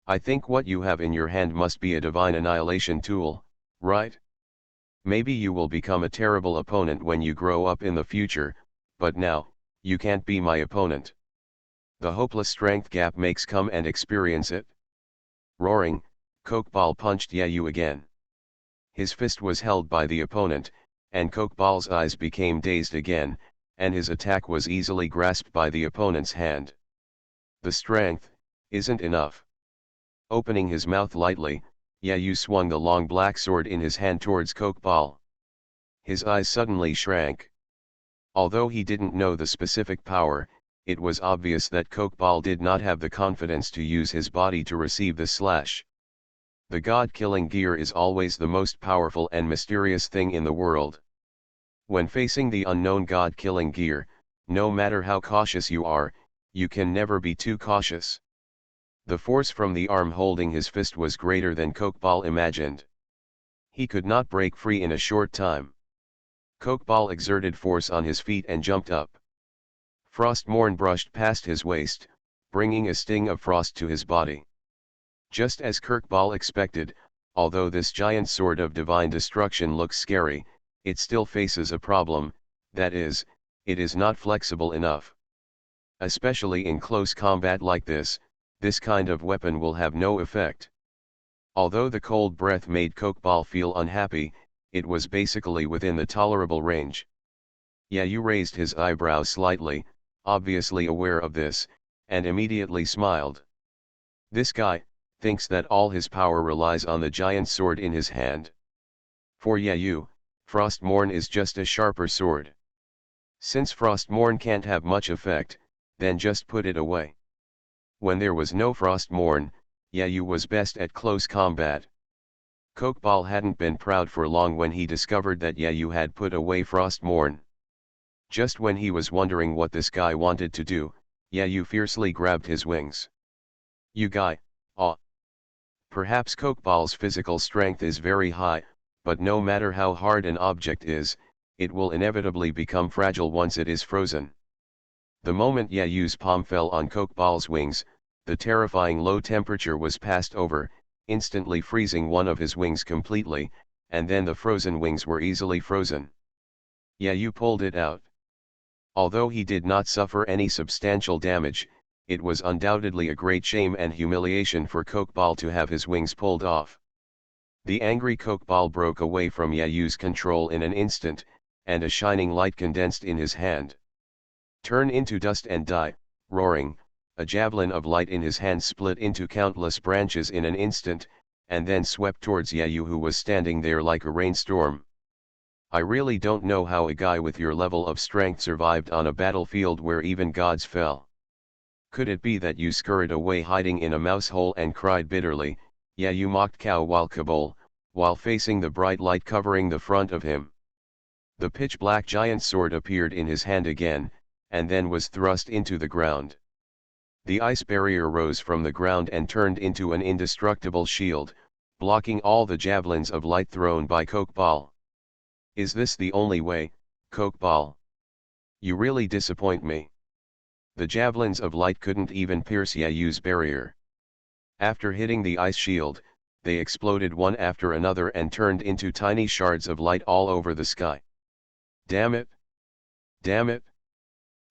I think what you have in your hand must be a divine annihilation tool, right? Maybe you will become a terrible opponent when you grow up in the future, but now, you can't be my opponent. The hopeless strength gap makes come and experience it. Roaring, Kokeball punched Yayu again. His fist was held by the opponent, and Kokeball's eyes became dazed again, and his attack was easily grasped by the opponent's hand. The strength isn't enough. Opening his mouth lightly, Yayu swung the long black sword in his hand towards Kokeball. His eyes suddenly shrank. Although he didn't know the specific power, it was obvious that Kokeball did not have the confidence to use his body to receive the slash. The god-killing gear is always the most powerful and mysterious thing in the world. When facing the unknown god-killing gear, no matter how cautious you are, you can never be too cautious. The force from the arm holding his fist was greater than Kokeball imagined. He could not break free in a short time. Kokeball exerted force on his feet and jumped up. Frostmourne brushed past his waist, bringing a sting of frost to his body. Just as Kirkball expected, although this giant sword of divine destruction looks scary, it still faces a problem, that is, it is not flexible enough. Especially in close combat like this kind of weapon will have no effect. Although the cold breath made Kokeball feel unhappy, it was basically within the tolerable range. Yayu raised his eyebrows slightly, obviously aware of this, and immediately smiled. This guy thinks that all his power relies on the giant sword in his hand. For Yayu, Frostmourne is just a sharper sword. Since Frostmourne can't have much effect, then just put it away. When there was no Frostmourne, Yayu was best at close combat. Kokeball hadn't been proud for long when he discovered that Yayu had put away Frostmourne. Just when he was wondering what this guy wanted to do, Yayu fiercely grabbed his wings. You guy, aw. Perhaps Kokeball's physical strength is very high, but no matter how hard an object is, it will inevitably become fragile once it is frozen. The moment Yayu's palm fell on Kokeball's wings, the terrifying low temperature was passed over, instantly freezing one of his wings completely, and then the frozen wings were easily frozen. Yayu pulled it out. Although he did not suffer any substantial damage, it was undoubtedly a great shame and humiliation for Kokeball to have his wings pulled off. The angry Kokeball broke away from Yayu's control in an instant, and a shining light condensed in his hand. Turn into dust and die, roaring, a javelin of light in his hand split into countless branches in an instant, and then swept towards Yayu, who was standing there like a rainstorm. I really don't know how a guy with your level of strength survived on a battlefield where even gods fell. Could it be that you scurried away hiding in a mouse hole and cried bitterly? Yayu mocked Kabul, while facing the bright light covering the front of him. The pitch-black giant sword appeared in his hand again, and then was thrust into the ground. The ice barrier rose from the ground and turned into an indestructible shield, blocking all the javelins of light thrown by Kokeball. Is this the only way, Kokeball? You really disappoint me. The javelins of light couldn't even pierce Yayu's barrier. After hitting the ice shield, they exploded one after another and turned into tiny shards of light all over the sky. Damn it! Damn it!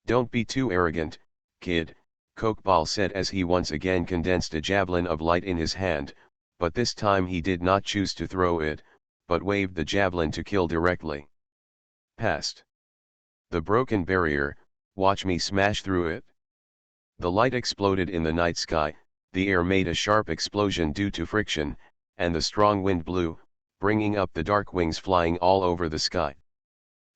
Don't be too arrogant, kid, Kokeball said as he once again condensed a javelin of light in his hand, but this time he did not choose to throw it, but waved the javelin to kill directly. Past the broken barrier, watch me smash through it. The light exploded in the night sky, the air made a sharp explosion due to friction, and the strong wind blew, bringing up the dark wings flying all over the sky.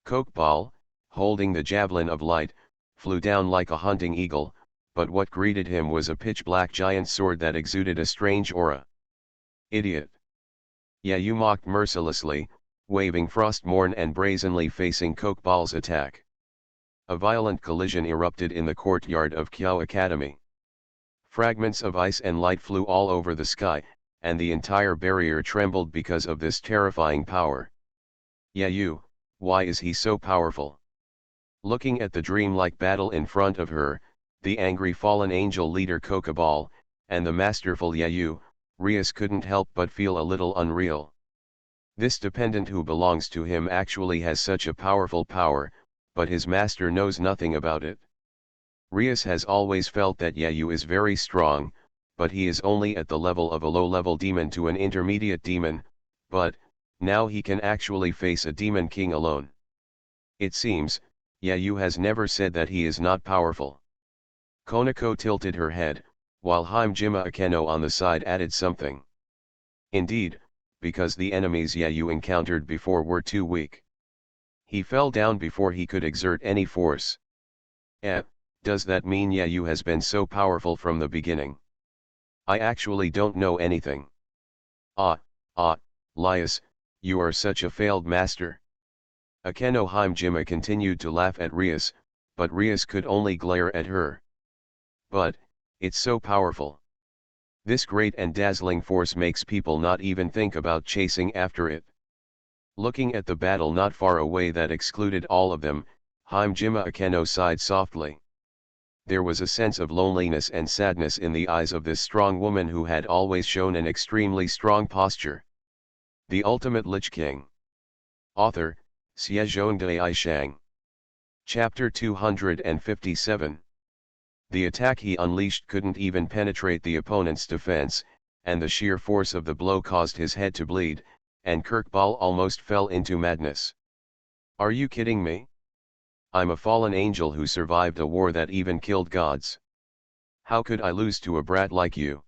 Kokeball, holding the javelin of light, flew down like a hunting eagle, but what greeted him was a pitch-black giant sword that exuded a strange aura. Idiot! Yayu mocked mercilessly, waving Frostmourne and brazenly facing Kokeball's attack. A violent collision erupted in the courtyard of Kyo Academy. Fragments of ice and light flew all over the sky, and the entire barrier trembled because of this terrifying power. Yayu, why is he so powerful? Looking at the dreamlike battle in front of her, the angry fallen angel leader Kokeball, and the masterful Yayu, Rias couldn't help but feel a little unreal. This dependent who belongs to him actually has such a powerful power, but his master knows nothing about it. Rias has always felt that Yayu is very strong, but he is only at the level of a low-level demon to an intermediate demon, but, now he can actually face a demon king alone. It seems, Yayu has never said that he is not powerful. Konako tilted her head, while Hajime Akeno on the side added something. Indeed, because the enemies Yayu encountered before were too weak. He fell down before he could exert any force. Does that mean Yayu has been so powerful from the beginning? I actually don't know anything. Lias, you are such a failed master. Akeno Hajime continued to laugh at Rias, but Rias could only glare at her. But, it's so powerful. This great and dazzling force makes people not even think about chasing after it. Looking at the battle not far away that excluded all of them, Hajime Akeno sighed softly. There was a sense of loneliness and sadness in the eyes of this strong woman who had always shown an extremely strong posture. The Ultimate Lich King. Author, Xiezhongdai. Chapter 257. The attack he unleashed couldn't even penetrate the opponent's defense, and the sheer force of the blow caused his head to bleed, and Kirkbal almost fell into madness. Are you kidding me? I'm a fallen angel who survived a war that even killed gods. How could I lose to a brat like you?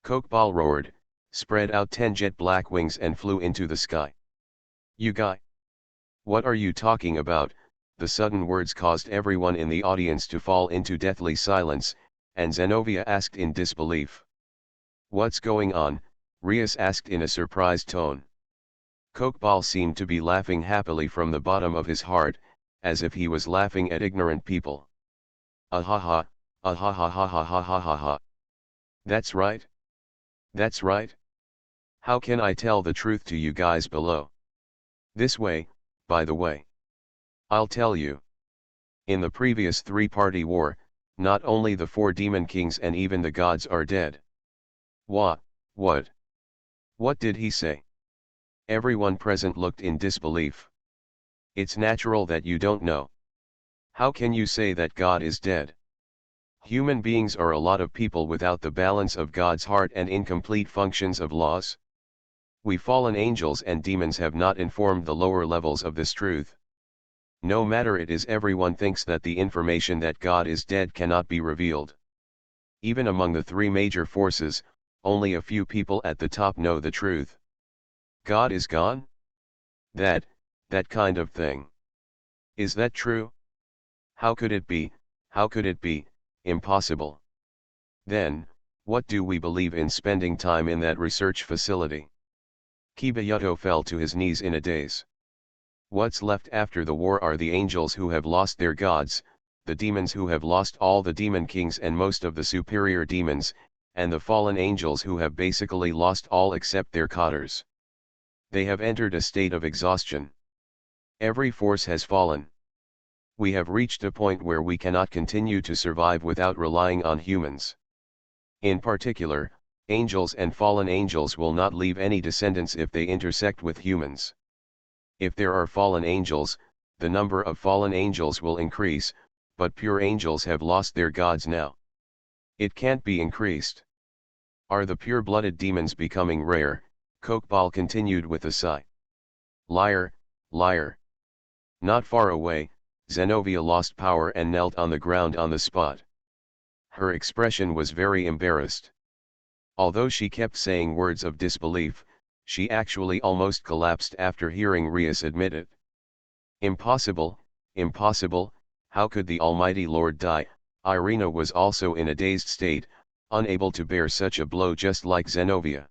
Kirkbal roared, spread out 10 jet black wings and flew into the sky. You guy! What are you talking about? The sudden words caused everyone in the audience to fall into deathly silence, and Zenovia asked in disbelief. What's going on? Rias asked in a surprised tone. Kirkbal seemed to be laughing happily from the bottom of his heart, as if he was laughing at ignorant people. Ahaha, ahahahahahahaha. That's right. That's right. How can I tell the truth to you guys below? This way, by the way. I'll tell you. In the previous three-party war, not only the 4 demon kings and even the gods are dead. What? What did he say? Everyone present looked in disbelief. It's natural that you don't know. How can you say that God is dead? Human beings are a lot of people without the balance of God's heart and incomplete functions of laws. We fallen angels and demons have not informed the lower levels of this truth. No matter it is, everyone thinks that the information that God is dead cannot be revealed. Even among the 3 major forces, only a few people at the top know the truth. God is gone? That kind of thing. Is that true? How could it be? How could it be? Impossible. Then, what do we believe in spending time in that research facility? Kibayuto fell to his knees in a daze. What's left after the war are the angels who have lost their gods, the demons who have lost all the demon kings and most of the superior demons, and the fallen angels who have basically lost all except their cotters. They have entered a state of exhaustion. Every force has fallen. We have reached a point where we cannot continue to survive without relying on humans. In particular, angels and fallen angels will not leave any descendants if they intersect with humans. If there are fallen angels, the number of fallen angels will increase, but pure angels have lost their gods now. It can't be increased. Are the pure-blooded demons becoming rare? Kirkbal continued with a sigh. Liar, liar. Not far away, Zenovia lost power and knelt on the ground on the spot. Her expression was very embarrassed. Although she kept saying words of disbelief, she actually almost collapsed after hearing Rias admit it. Impossible, impossible, how could the Almighty Lord die? Irina was also in a dazed state, unable to bear such a blow just like Zenovia.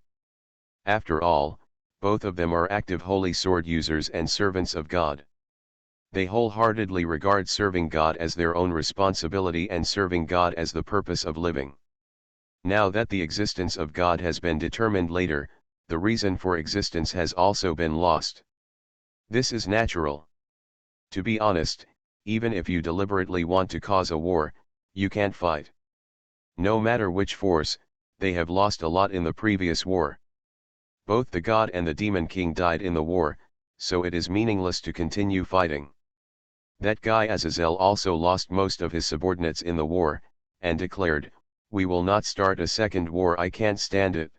After all, both of them are active holy sword users and servants of God. They wholeheartedly regard serving God as their own responsibility and serving God as the purpose of living. Now that the existence of God has been determined later, the reason for existence has also been lost. This is natural. To be honest, even if you deliberately want to cause a war, you can't fight. No matter which force, they have lost a lot in the previous war. Both the god and the demon king died in the war, so it is meaningless to continue fighting. That guy Azazel also lost most of his subordinates in the war, and declared, "We will not start a second war. I can't stand it.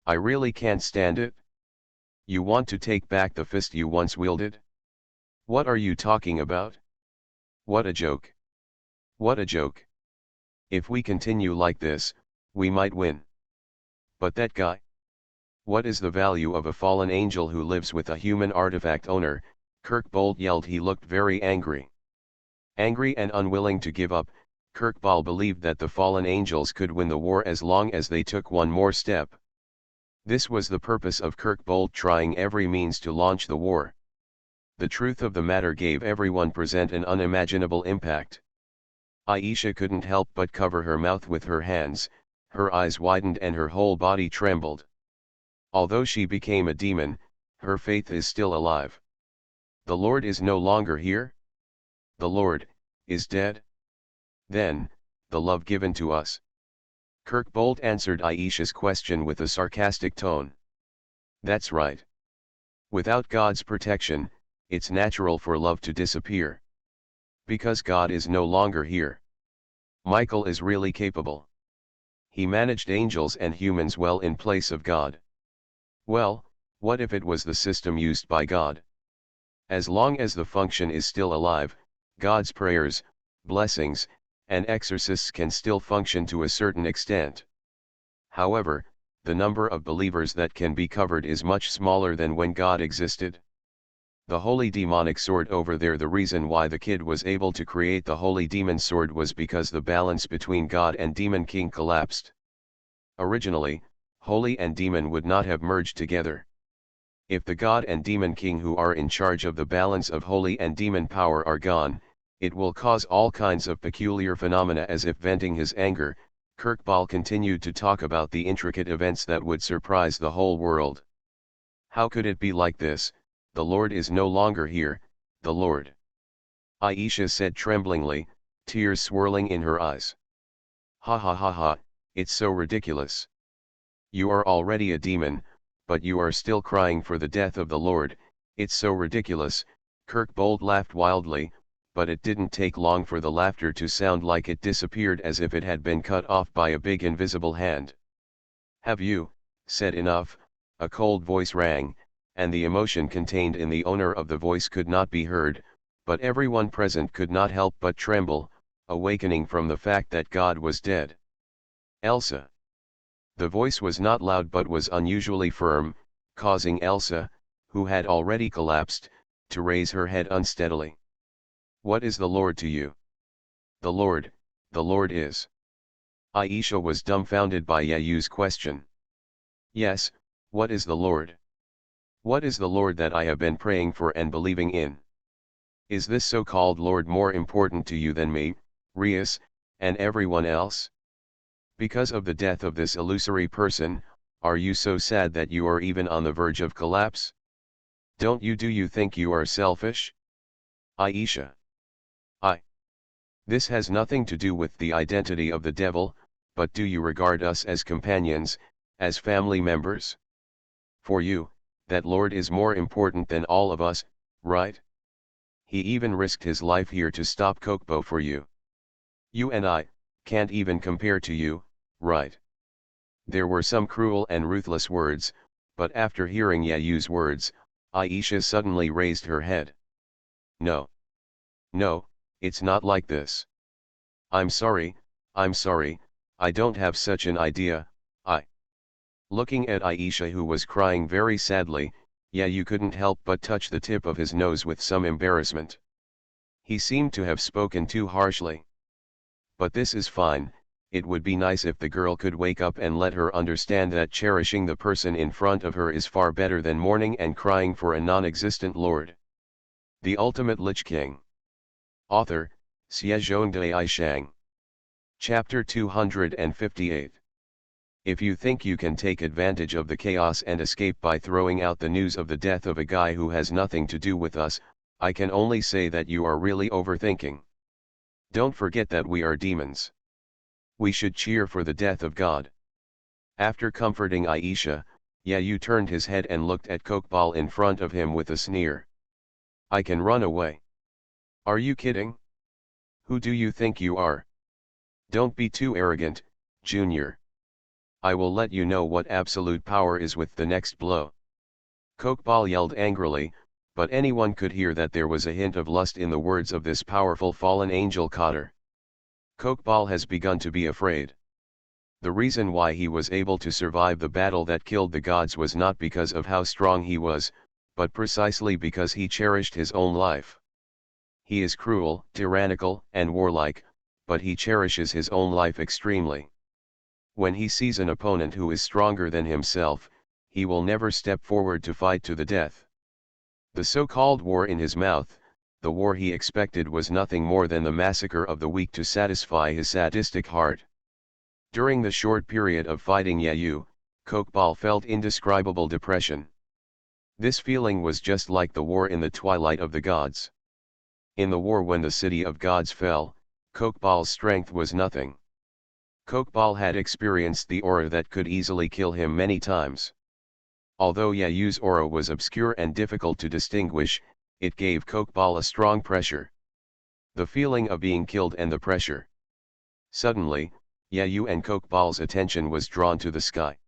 I really can't stand it. You want to take back the fist you once wielded? What are you talking about? What a joke. What a joke. If we continue like this, we might win. But that guy? What is the value of a fallen angel who lives with a human artifact owner?" Kirkbold yelled. He looked very angry. Angry and unwilling to give up, Kirkbal believed that the fallen angels could win the war as long as they took one more step. This was the purpose of Kirkbold trying every means to launch the war. The truth of the matter gave everyone present an unimaginable impact. Aisha couldn't help but cover her mouth with her hands, her eyes widened and her whole body trembled. Although she became a demon, her faith is still alive. The Lord is no longer here? The Lord is dead? Then, the love given to us? Kirkbold answered Aisha's question with a sarcastic tone. That's right. Without God's protection, it's natural for love to disappear. Because God is no longer here. Michael is really capable. He managed angels and humans well in place of God. Well, what if it was the system used by God? As long as the function is still alive, God's prayers, blessings, and exorcists can still function to a certain extent. However, the number of believers that can be covered is much smaller than when God existed. The holy demonic sword over there. The reason why the kid was able to create the holy demon sword was because the balance between God and demon king collapsed. Originally, holy and demon would not have merged together. If the god and demon king who are in charge of the balance of holy and demon power are gone, it will cause all kinds of peculiar phenomena. As if venting his anger, Kirkbal continued to talk about the intricate events that would surprise the whole world. How could it be like this? The Lord is no longer here, the Lord. Aisha said tremblingly, tears swirling in her eyes. Ha ha ha ha, it's so ridiculous. You are already a demon, but you are still crying for the death of the Lord. It's so ridiculous. Kirkbold laughed wildly, but it didn't take long for the laughter to sound like it disappeared as if it had been cut off by a big invisible hand. Have you said enough? A cold voice rang, and the emotion contained in the owner of the voice could not be heard, but everyone present could not help but tremble, awakening from the fact that God was dead. Elsa. The voice was not loud but was unusually firm, causing Elsa, who had already collapsed, to raise her head unsteadily. What is the Lord to you? The Lord is. Aisha was dumbfounded by Yayu's question. Yes, what is the Lord? What is the Lord that I have been praying for and believing in? Is this so-called Lord more important to you than me, Rias, and everyone else? Because of the death of this illusory person, are you so sad that you are even on the verge of collapse? Do you think you are selfish? Aisha. This has nothing to do with the identity of the devil, but do you regard us as companions, as family members? For you, that Lord is more important than all of us, right? He even risked his life here to stop Kokbo for you. You and I can't even compare to you, right? There were some cruel and ruthless words, but after hearing Yayu's words, Aisha suddenly raised her head. No, it's not like this. I'm sorry, I don't have such an idea. Looking at Aisha, who was crying very sadly, Yayu couldn't help but touch the tip of his nose with some embarrassment. He seemed to have spoken too harshly. But this is fine. It would be nice if the girl could wake up and let her understand that cherishing the person in front of her is far better than mourning and crying for a non-existent lord. The Ultimate Lich King. Author, BasedonanAnime. Chapter 258. If you think you can take advantage of the chaos and escape by throwing out the news of the death of a guy who has nothing to do with us, I can only say that you are really overthinking. Don't forget that we are demons. We should cheer for the death of God. After comforting Aisha, Yayu turned his head and looked at Kokbal in front of him with a sneer. I can run away. Are you kidding? Who do you think you are? Don't be too arrogant, Junior. I will let you know what absolute power is with the next blow. Kokbal yelled angrily, but anyone could hear that there was a hint of lust in the words of this powerful fallen angel Cotter. Kokbal has begun to be afraid. The reason why he was able to survive the battle that killed the gods was not because of how strong he was, but precisely because he cherished his own life. He is cruel, tyrannical, and warlike, but he cherishes his own life extremely. When he sees an opponent who is stronger than himself, he will never step forward to fight to the death. The so-called war in his mouth, the war he expected, was nothing more than the massacre of the weak to satisfy his sadistic heart. During the short period of fighting Yayu, Kokbal felt indescribable depression. This feeling was just like the war in the twilight of the gods. In the war when the city of gods fell, Kokbal's strength was nothing. Kokbal had experienced the aura that could easily kill him many times. Although Yayu's aura was obscure and difficult to distinguish, it gave Kokbal a strong pressure. The feeling of being killed and the pressure. Suddenly, Yayu and Kokbal's attention was drawn to the sky.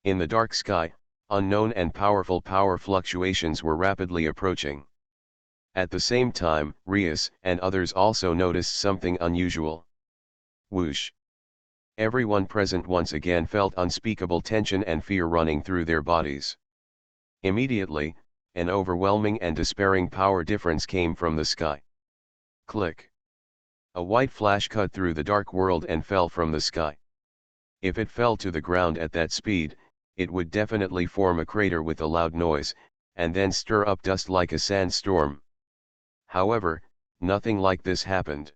In the dark sky, unknown and powerful power fluctuations were rapidly approaching. At the same time, Rias and others also noticed something unusual. Whoosh! Everyone present once again felt unspeakable tension and fear running through their bodies. Immediately, an overwhelming and despairing power difference came from the sky. Click! A white flash cut through the dark world and fell from the sky. If it fell to the ground at that speed, it would definitely form a crater with a loud noise, and then stir up dust like a sandstorm. However, nothing like this happened.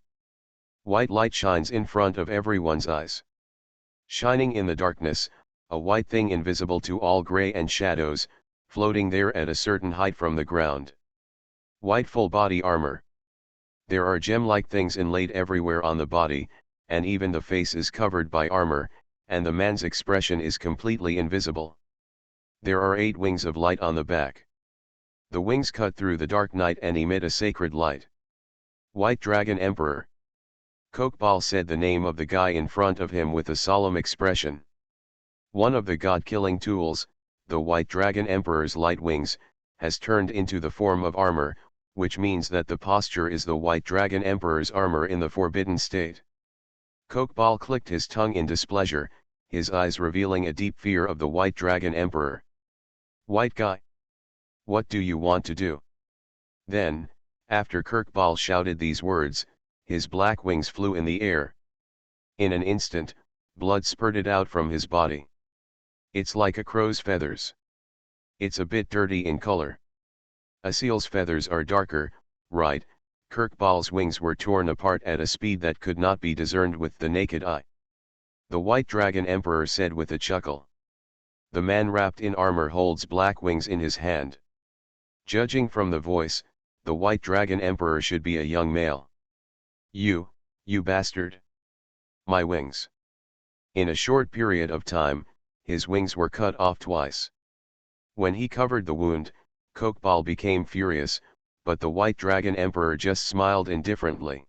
White light shines in front of everyone's eyes. Shining in the darkness, a white thing invisible to all gray and shadows, floating there at a certain height from the ground. White full body armor. There are gem-like things inlaid everywhere on the body, and even the face is covered by armor, and the man's expression is completely invisible. There are 8 wings of light on the back. The wings cut through the dark night and emit a sacred light. White Dragon Emperor. Kokbal said the name of the guy in front of him with a solemn expression. One of the god-killing tools, the White Dragon Emperor's light wings, has turned into the form of armor, which means that the posture is the White Dragon Emperor's armor in the forbidden state. Kokbal clicked his tongue in displeasure, his eyes revealing a deep fear of the White Dragon Emperor. White guy. What do you want to do? Then, after Kokbal shouted these words, his black wings flew in the air. In an instant, blood spurted out from his body. It's like a crow's feathers. It's a bit dirty in color. A seal's feathers are darker, right? Kokbal's wings were torn apart at a speed that could not be discerned with the naked eye. The White Dragon Emperor said with a chuckle. The man wrapped in armor holds black wings in his hand. Judging from the voice, the White Dragon Emperor should be a young male. You bastard! My wings! In a short period of time, his wings were cut off twice. When he covered the wound, Kokbal became furious, but the White Dragon Emperor just smiled indifferently.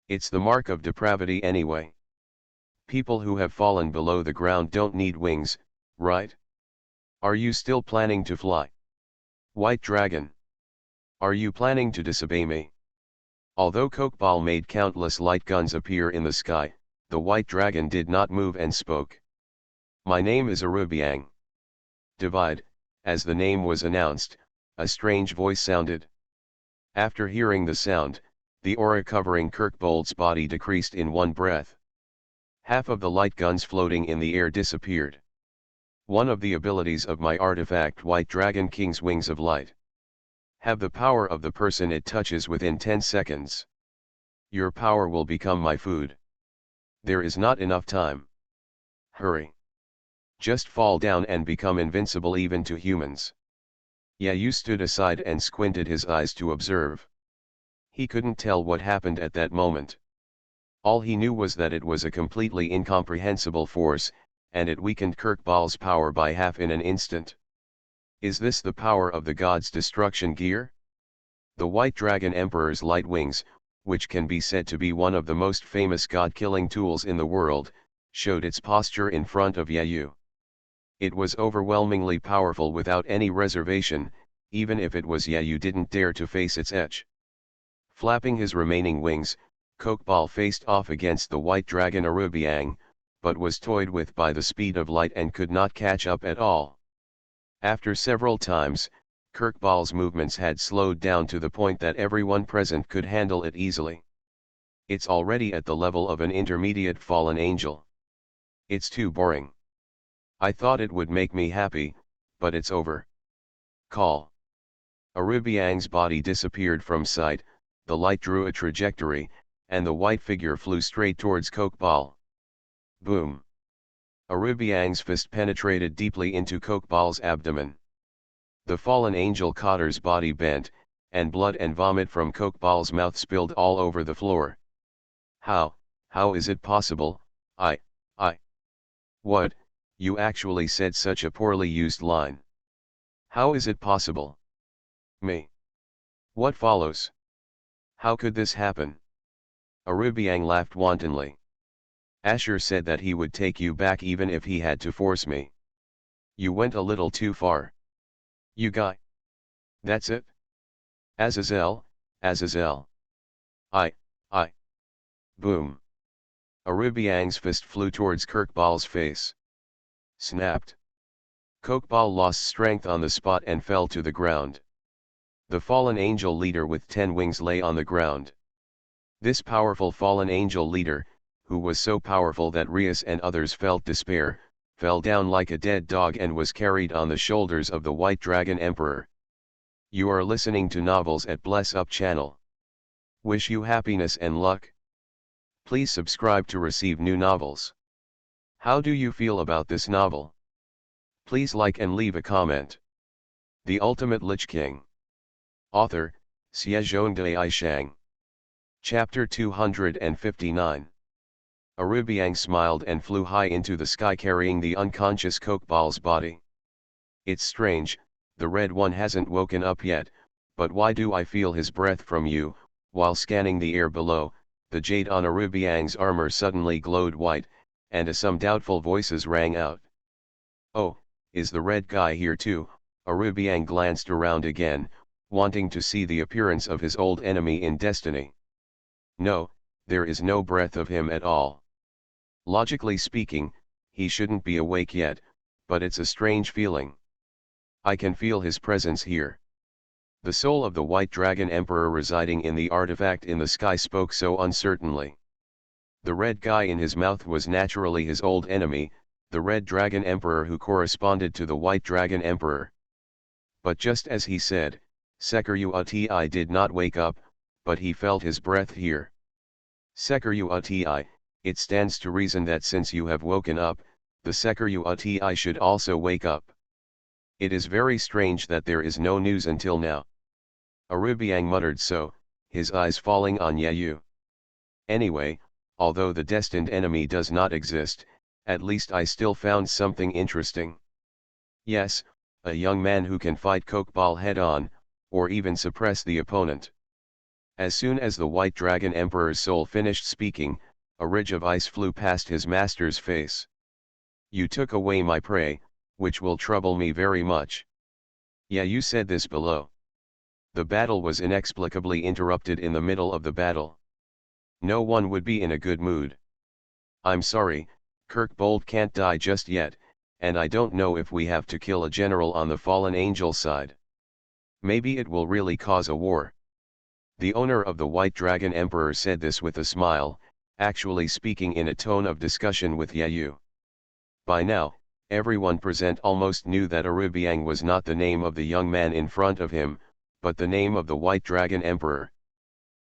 It's the mark of depravity anyway. People who have fallen below the ground don't need wings, right? Are you still planning to fly? White Dragon. Are you planning to disobey me? Although Kokbal made countless light guns appear in the sky, the White Dragon did not move and spoke. My name is Arubiang. Divide. As the name was announced, a strange voice sounded. After hearing the sound, the aura covering Kokbal's body decreased in one breath. Half of the light guns floating in the air disappeared. One of the abilities of my artifact White Dragon King's Wings of Light. Have the power of the person it touches within 10 seconds. Your power will become my food. There is not enough time. Hurry. Just fall down and become invincible even to humans. Yayu stood aside and squinted his eyes to observe. He couldn't tell what happened at that moment. All he knew was that it was a completely incomprehensible force, and it weakened Kirkball's power by half in an instant. Is this the power of the god's destruction gear? The White Dragon Emperor's light wings, which can be said to be one of the most famous god-killing tools in the world, showed its posture in front of Yayu. It was overwhelmingly powerful without any reservation, even if it was Yayu didn't dare to face its edge. Flapping his remaining wings, Kokball faced off against the White Dragon Arubiang, but was toyed with by the speed of light and could not catch up at all. After several times, Kirkball's movements had slowed down to the point that everyone present could handle it easily. It's already at the level of an intermediate fallen angel. It's too boring. I thought it would make me happy, but it's over. Call. Arubiang's body disappeared from sight, the light drew a trajectory, and the white figure flew straight towards Kokball. Boom. Arubiang's fist penetrated deeply into Kokball's abdomen. The fallen angel Cotter's body bent, and blood and vomit from Kokball's mouth spilled all over the floor. How is it possible? What, you actually said such a poorly used line. How is it possible? Me. What follows? How could this happen? Arubiang laughed wantonly. Asher said that he would take you back even if he had to force me. You went a little too far. You guy. That's it? Azazel. I. Boom. Arubiang's fist flew towards Kirkball's face. Snapped. Kokball lost strength on the spot and fell to the ground. The fallen angel leader with 10 wings lay on the ground. This powerful fallen angel leader, who was so powerful that Rias and others felt despair, fell down like a dead dog and was carried on the shoulders of the White Dragon Emperor. You are listening to Novels at Bless Up channel. Wish you happiness and luck. Please subscribe to receive new novels. How do you feel about this novel? Please like and leave a comment. The Ultimate Lich King. Author, Xiezhongdai Shang. Chapter 259. Arubiang smiled and flew high into the sky carrying the unconscious Kokball's body. It's strange, the Red One hasn't woken up yet, but why do I feel his breath from you? While scanning the air below, the jade on Arubiang's armor suddenly glowed white, and some doubtful voices rang out. Oh, is the red guy here too? Arubiang glanced around again, wanting to see the appearance of his old enemy in destiny. No, there is no breath of him at all. Logically speaking, he shouldn't be awake yet, but it's a strange feeling. I can feel his presence here. The soul of the White Dragon Emperor residing in the artifact in the sky spoke so uncertainly. The red guy in his mouth was naturally his old enemy, the Red Dragon Emperor who corresponded to the White Dragon Emperor. But just as he said, Sekiruti did not wake up, but he felt his breath here. Sekiruti, it stands to reason that since you have woken up, the Sekiruti should also wake up. It is very strange that there is no news until now. Arubiang muttered so, his eyes falling on Yayu. Anyway, although the destined enemy does not exist, at least I still found something interesting. Yes, a young man who can fight Kokball head-on, or even suppress the opponent. As soon as the White Dragon Emperor's soul finished speaking, a ridge of ice flew past his master's face. You took away my prey, which will trouble me very much. Yeah, you said this below. The battle was inexplicably interrupted in the middle of the battle. No one would be in a good mood. I'm sorry, Kirkbold can't die just yet, and I don't know if we have to kill a general on the fallen angel side. Maybe it will really cause a war. The owner of the White Dragon Emperor said this with a smile, actually speaking in a tone of discussion with Yayu. By now, everyone present almost knew that Arubiang was not the name of the young man in front of him, but the name of the White Dragon Emperor.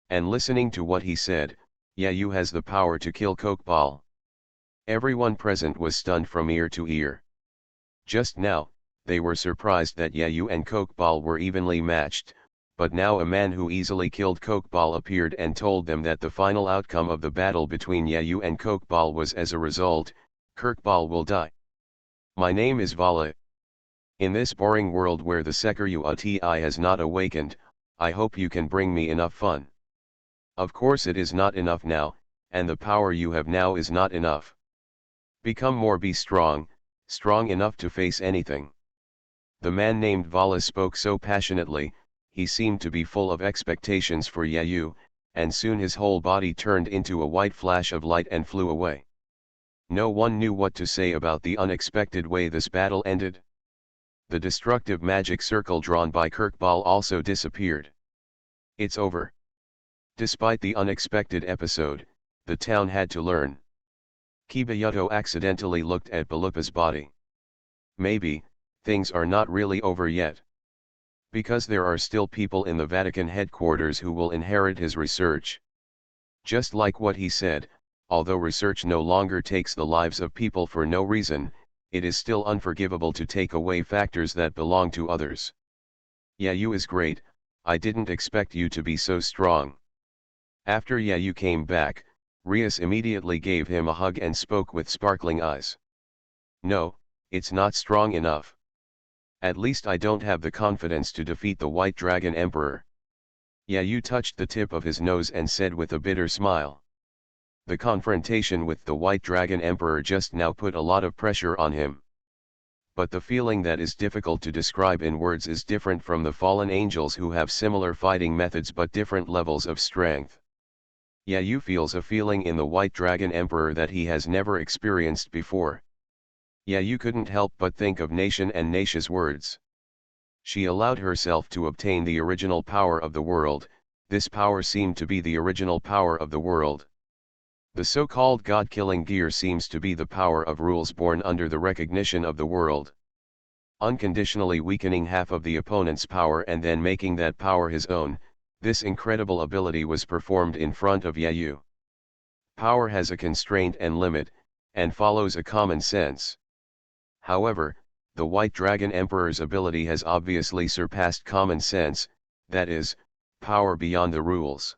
And listening to what he said, Yayu has the power to kill Kokball. Everyone present was stunned from ear to ear. Just now, they were surprised that Yayu and Kokball were evenly matched, but now a man who easily killed Kokball appeared and told them that the final outcome of the battle between Yayu and Kokball was as a result, Kirkball will die. My name is Vala. In this boring world where the Sekiru has not awakened, I hope you can bring me enough fun. Of course it is not enough now, and the power you have now is not enough. Become more, be strong, strong enough to face anything. The man named Vala spoke so passionately, he seemed to be full of expectations for Yayu, and soon his whole body turned into a white flash of light and flew away. No one knew what to say about the unexpected way this battle ended. The destructive magic circle drawn by Kirkbal also disappeared. It's over. Despite the unexpected episode, the town had to learn. Kibayuto accidentally looked at Balupa's body. Maybe, things are not really over yet. Because there are still people in the Vatican headquarters who will inherit his research. Just like what he said, although research no longer takes the lives of people for no reason, it is still unforgivable to take away factors that belong to others. Yayu is great, I didn't expect you to be so strong. After Yayu came back, Rias immediately gave him a hug and spoke with sparkling eyes. No, it's not strong enough. At least I don't have the confidence to defeat the White Dragon Emperor. Yayu touched the tip of his nose and said with a bitter smile. The confrontation with the White Dragon Emperor just now put a lot of pressure on him. But the feeling that is difficult to describe in words is different from the fallen angels who have similar fighting methods but different levels of strength. Yayu feels a feeling in the White Dragon Emperor that he has never experienced before. Yayu couldn't help but think of Nation and Naisha's words. She allowed herself to obtain the original power of the world, this power seemed to be the original power of the world. The so-called God-killing gear seems to be the power of rules born under the recognition of the world. Unconditionally weakening half of the opponent's power and then making that power his own, this incredible ability was performed in front of Yayu. Power has a constraint and limit, and follows a common sense. However, the White Dragon Emperor's ability has obviously surpassed common sense, that is, power beyond the rules.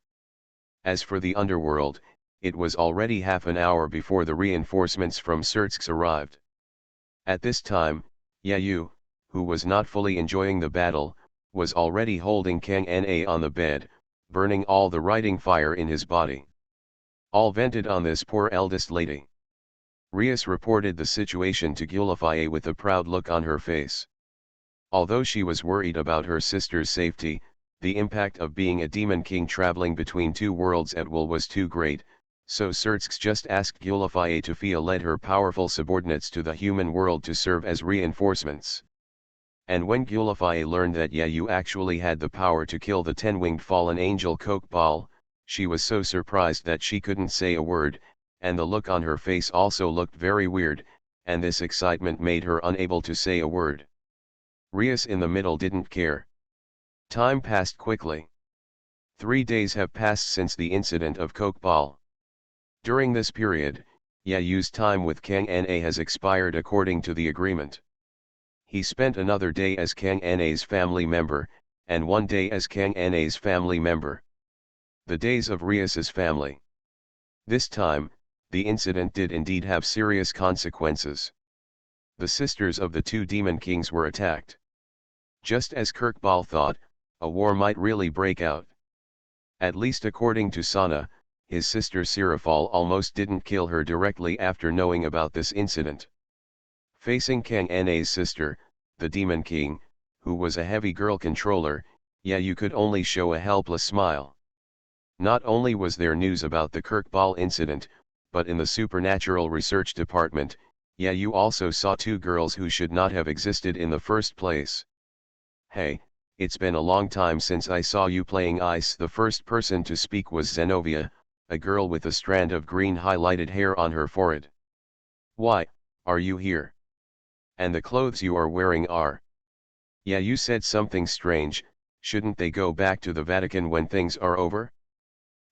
As for the underworld, it was already half an hour before the reinforcements from Surtsk arrived. At this time, Yayu, who was not fully enjoying the battle, was already holding Kang Na on the bed, burning all the writing fire in his body. All vented on this poor eldest lady. Rias reported the situation to Gulifie with a proud look on her face. Although she was worried about her sister's safety, the impact of being a demon king traveling between two worlds at will was too great, so Surtsk just asked Gulifie to lead her powerful subordinates to the human world to serve as reinforcements. And when Gulifie learned that Yayu actually had the power to kill the 10-winged fallen angel Kokbal, she was so surprised that she couldn't say a word, and the look on her face also looked very weird, and this excitement made her unable to say a word. Rias in the middle didn't care. Time passed quickly. 3 days have passed since the incident of Kokbal. During this period, Yayu's time with Kang Na has expired according to the agreement. He spent another day as Kang Na's family member, and 1 day as Kang Na's family member. The days of Rias's family. This time, the incident did indeed have serious consequences. The sisters of the two demon kings were attacked. Just as Kirkbal thought, a war might really break out. At least according to Sana, his sister Sirafal almost didn't kill her directly after knowing about this incident. Facing Kang Na's sister, the demon king, who was a heavy girl controller, Yayu could only show a helpless smile. Not only was there news about the Kirkbal incident, but in the supernatural research department, Yayu also saw 2 girls who should not have existed in the first place. Hey, it's been a long time since I saw you playing ice. The first person to speak was Zenobia, a girl with a strand of green highlighted hair on her forehead. Why, are you here? And the clothes you are wearing are. Yeah, you said something strange, shouldn't they go back to the Vatican when things are over?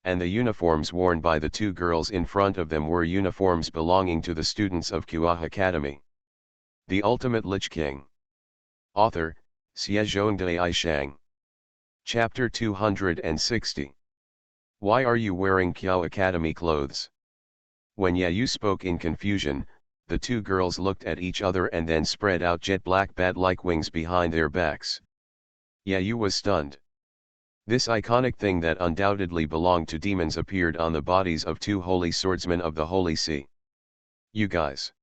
And the uniforms worn by the 2 girls in front of them were uniforms belonging to the students of Kua Academy. The Ultimate Lich King. Author, BasedonanAnime. Chapter 260. Why are you wearing Kua Academy clothes? When Yayu spoke in confusion, The two girls looked at each other and then spread out jet black bat-like wings behind their backs. Yayu was stunned. This iconic thing that undoubtedly belonged to demons appeared on the bodies of two holy swordsmen of the Holy See. You guys.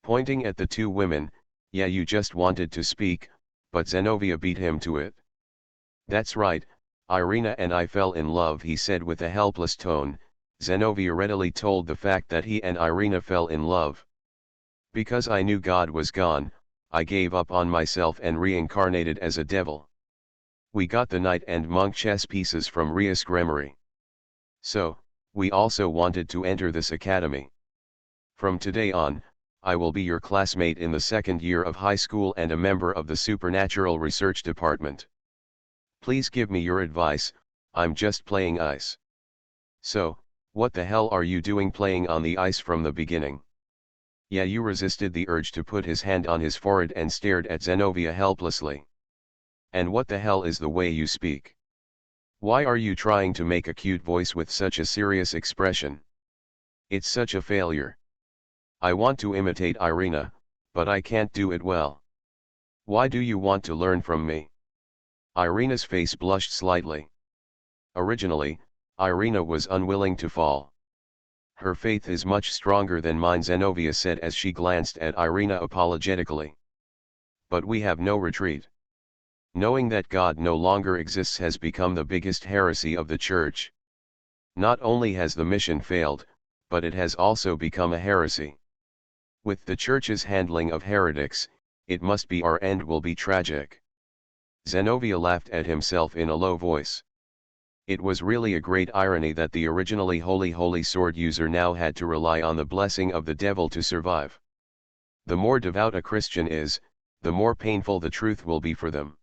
Pointing at the two women, Yayu just wanted to speak, but Zenobia beat him to it. That's right, Irina and I fell in love, he said with a helpless tone. Zenobia readily told the fact that he and Irina fell in love. Because I knew God was gone, I gave up on myself and reincarnated as a devil. We got the knight and monk chess pieces from Rias Gremory. So, we also wanted to enter this academy. From today on, I will be your classmate in the second year of high school and a member of the Supernatural Research Department. Please give me your advice, I'm just playing ice. So, what the hell are you doing playing on the ice from the beginning? Yayu resisted the urge to put his hand on his forehead and stared at Zenobia helplessly. And what the hell is the way you speak? Why are you trying to make a cute voice with such a serious expression? It's such a failure. I want to imitate Irina, but I can't do it well. Why do you want to learn from me? Irina's face blushed slightly. Originally, Irina was unwilling to fall. Her faith is much stronger than mine, Zenobia said as she glanced at Irina apologetically. But we have no retreat. Knowing that God no longer exists has become the biggest heresy of the Church. Not only has the mission failed, but it has also become a heresy. With the Church's handling of heretics, it must be our end will be tragic. Zenobia laughed at himself in a low voice. It was really a great irony that the originally holy sword user now had to rely on the blessing of the devil to survive. The more devout a Christian is, the more painful the truth will be for them.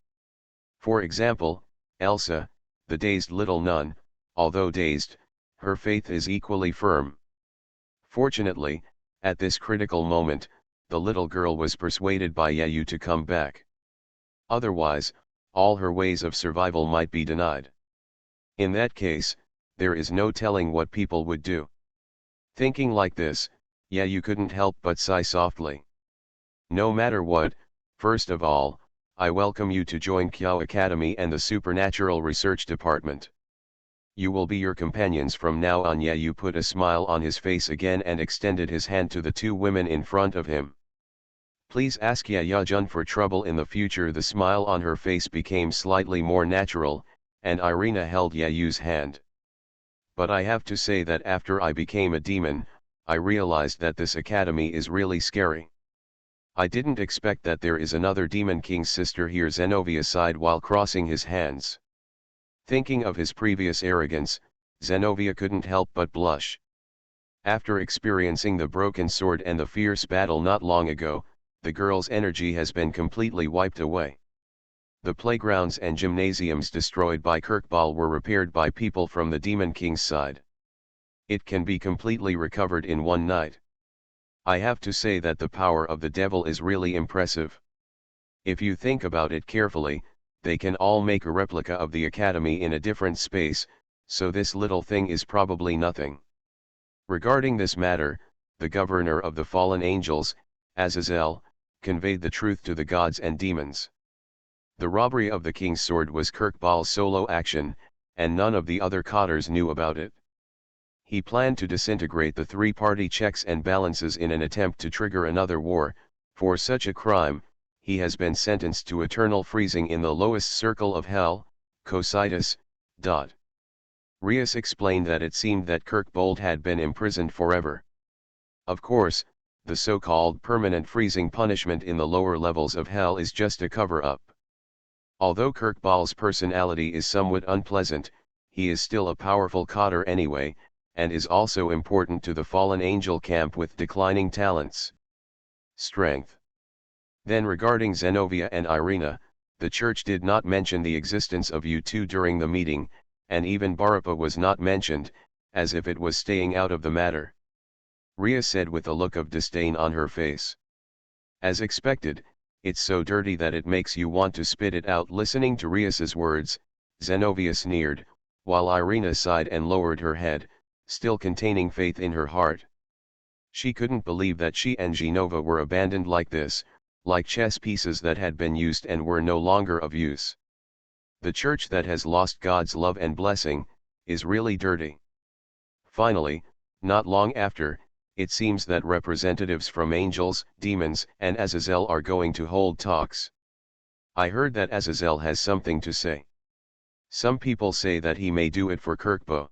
For example, Elsa, the dazed little nun, although dazed, her faith is equally firm. Fortunately, at this critical moment, the little girl was persuaded by Yayu to come back. Otherwise, all her ways of survival might be denied. In that case, there is no telling what people would do. Thinking like this, Yayu couldn't help but sigh softly. No matter what, first of all, I welcome you to join Kyo Academy and the Supernatural Research Department. You will be your companions from now on. Yayu put a smile on his face again and extended his hand to the two women in front of him. Please ask Yaya-jun for trouble in the future. The smile on her face became slightly more natural, and Irina held Yayu's hand. But I have to say that after I became a demon, I realized that this academy is really scary. I didn't expect that there is another Demon King's sister here. Zenobia sighed while crossing his hands. Thinking of his previous arrogance, Zenobia couldn't help but blush. After experiencing the broken sword and the fierce battle not long ago, the girl's energy has been completely wiped away. The playgrounds and gymnasiums destroyed by Kirkball were repaired by people from the Demon King's side. It can be completely recovered in one night. I have to say that the power of the devil is really impressive. If you think about it carefully, they can all make a replica of the academy in a different space, so this little thing is probably nothing. Regarding this matter, the governor of the fallen angels, Azazel, conveyed the truth to the gods and demons. The robbery of the king's sword was Kirkball's solo action, and none of the other Cotters knew about it. He planned to disintegrate the three-party checks and balances in an attempt to trigger another war. For such a crime, he has been sentenced to eternal freezing in the lowest circle of hell, Cocytus. Rias explained that it seemed that Kirkbold had been imprisoned forever. Of course, the so-called permanent freezing punishment in the lower levels of hell is just a cover-up. Although Kirkball's personality is somewhat unpleasant, he is still a powerful Cotter anyway, and is also important to the fallen angel camp with declining talents. Strength. Then regarding Zenobia and Irina, the church did not mention the existence of you two during the meeting, and even Barapa was not mentioned, as if it was staying out of the matter. Ria said with a look of disdain on her face. As expected, it's so dirty that it makes you want to spit it out. Listening to Rias's words, Zenobia sneered, while Irina sighed and lowered her head, still containing faith in her heart. She couldn't believe that she and Genova were abandoned like this, like chess pieces that had been used and were no longer of use. The church that has lost God's love and blessing, is really dirty. Finally, not long after, it seems that representatives from angels, demons, and Azazel are going to hold talks. I heard that Azazel has something to say. Some people say that he may do it for Kirkbo.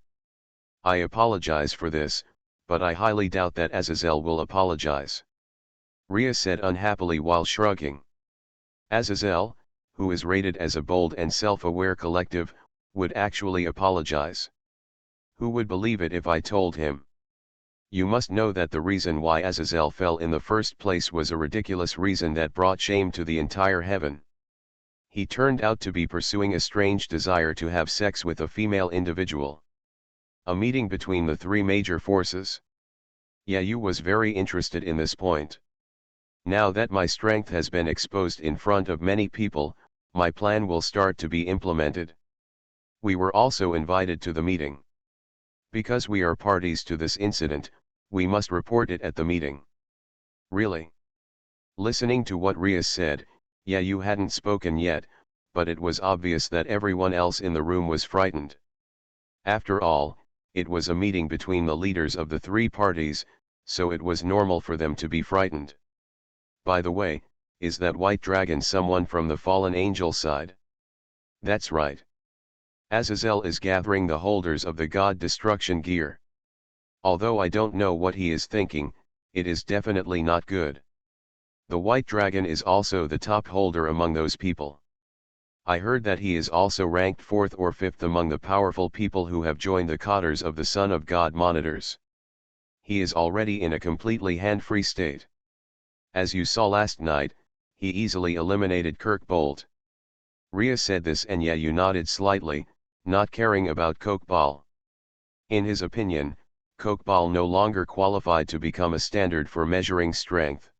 I apologize for this, but I highly doubt that Azazel will apologize. Rhea said unhappily while shrugging. Azazel, who is rated as a bold and self-aware collective, would actually apologize. Who would believe it if I told him? You must know that the reason why Azazel fell in the first place was a ridiculous reason that brought shame to the entire heaven. He turned out to be pursuing a strange desire to have sex with a female individual. A meeting between the three major forces. Yeah, you was very interested in this point. Now that my strength has been exposed in front of many people, my plan will start to be implemented. We were also invited to the meeting. Because we are parties to this incident, we must report it at the meeting. Really? Listening to what Rhea said, yeah, you hadn't spoken yet, but it was obvious that everyone else in the room was frightened. After all, it was a meeting between the leaders of the three parties, so it was normal for them to be frightened. By the way, is that white dragon someone from the fallen angel side? That's right. Azazel is gathering the holders of the god destruction gear. Although I don't know what he is thinking, it is definitely not good. The white dragon is also the top holder among those people. I heard that he is also ranked 4th or 5th among the powerful people who have joined the cotters of the Son of God monitors. He is already in a completely hand-free state. As you saw last night, he easily eliminated Kirk Bolt. Rhea said this and you nodded slightly, not caring about Kokbal. In his opinion, Kokbal no longer qualified to become a standard for measuring strength.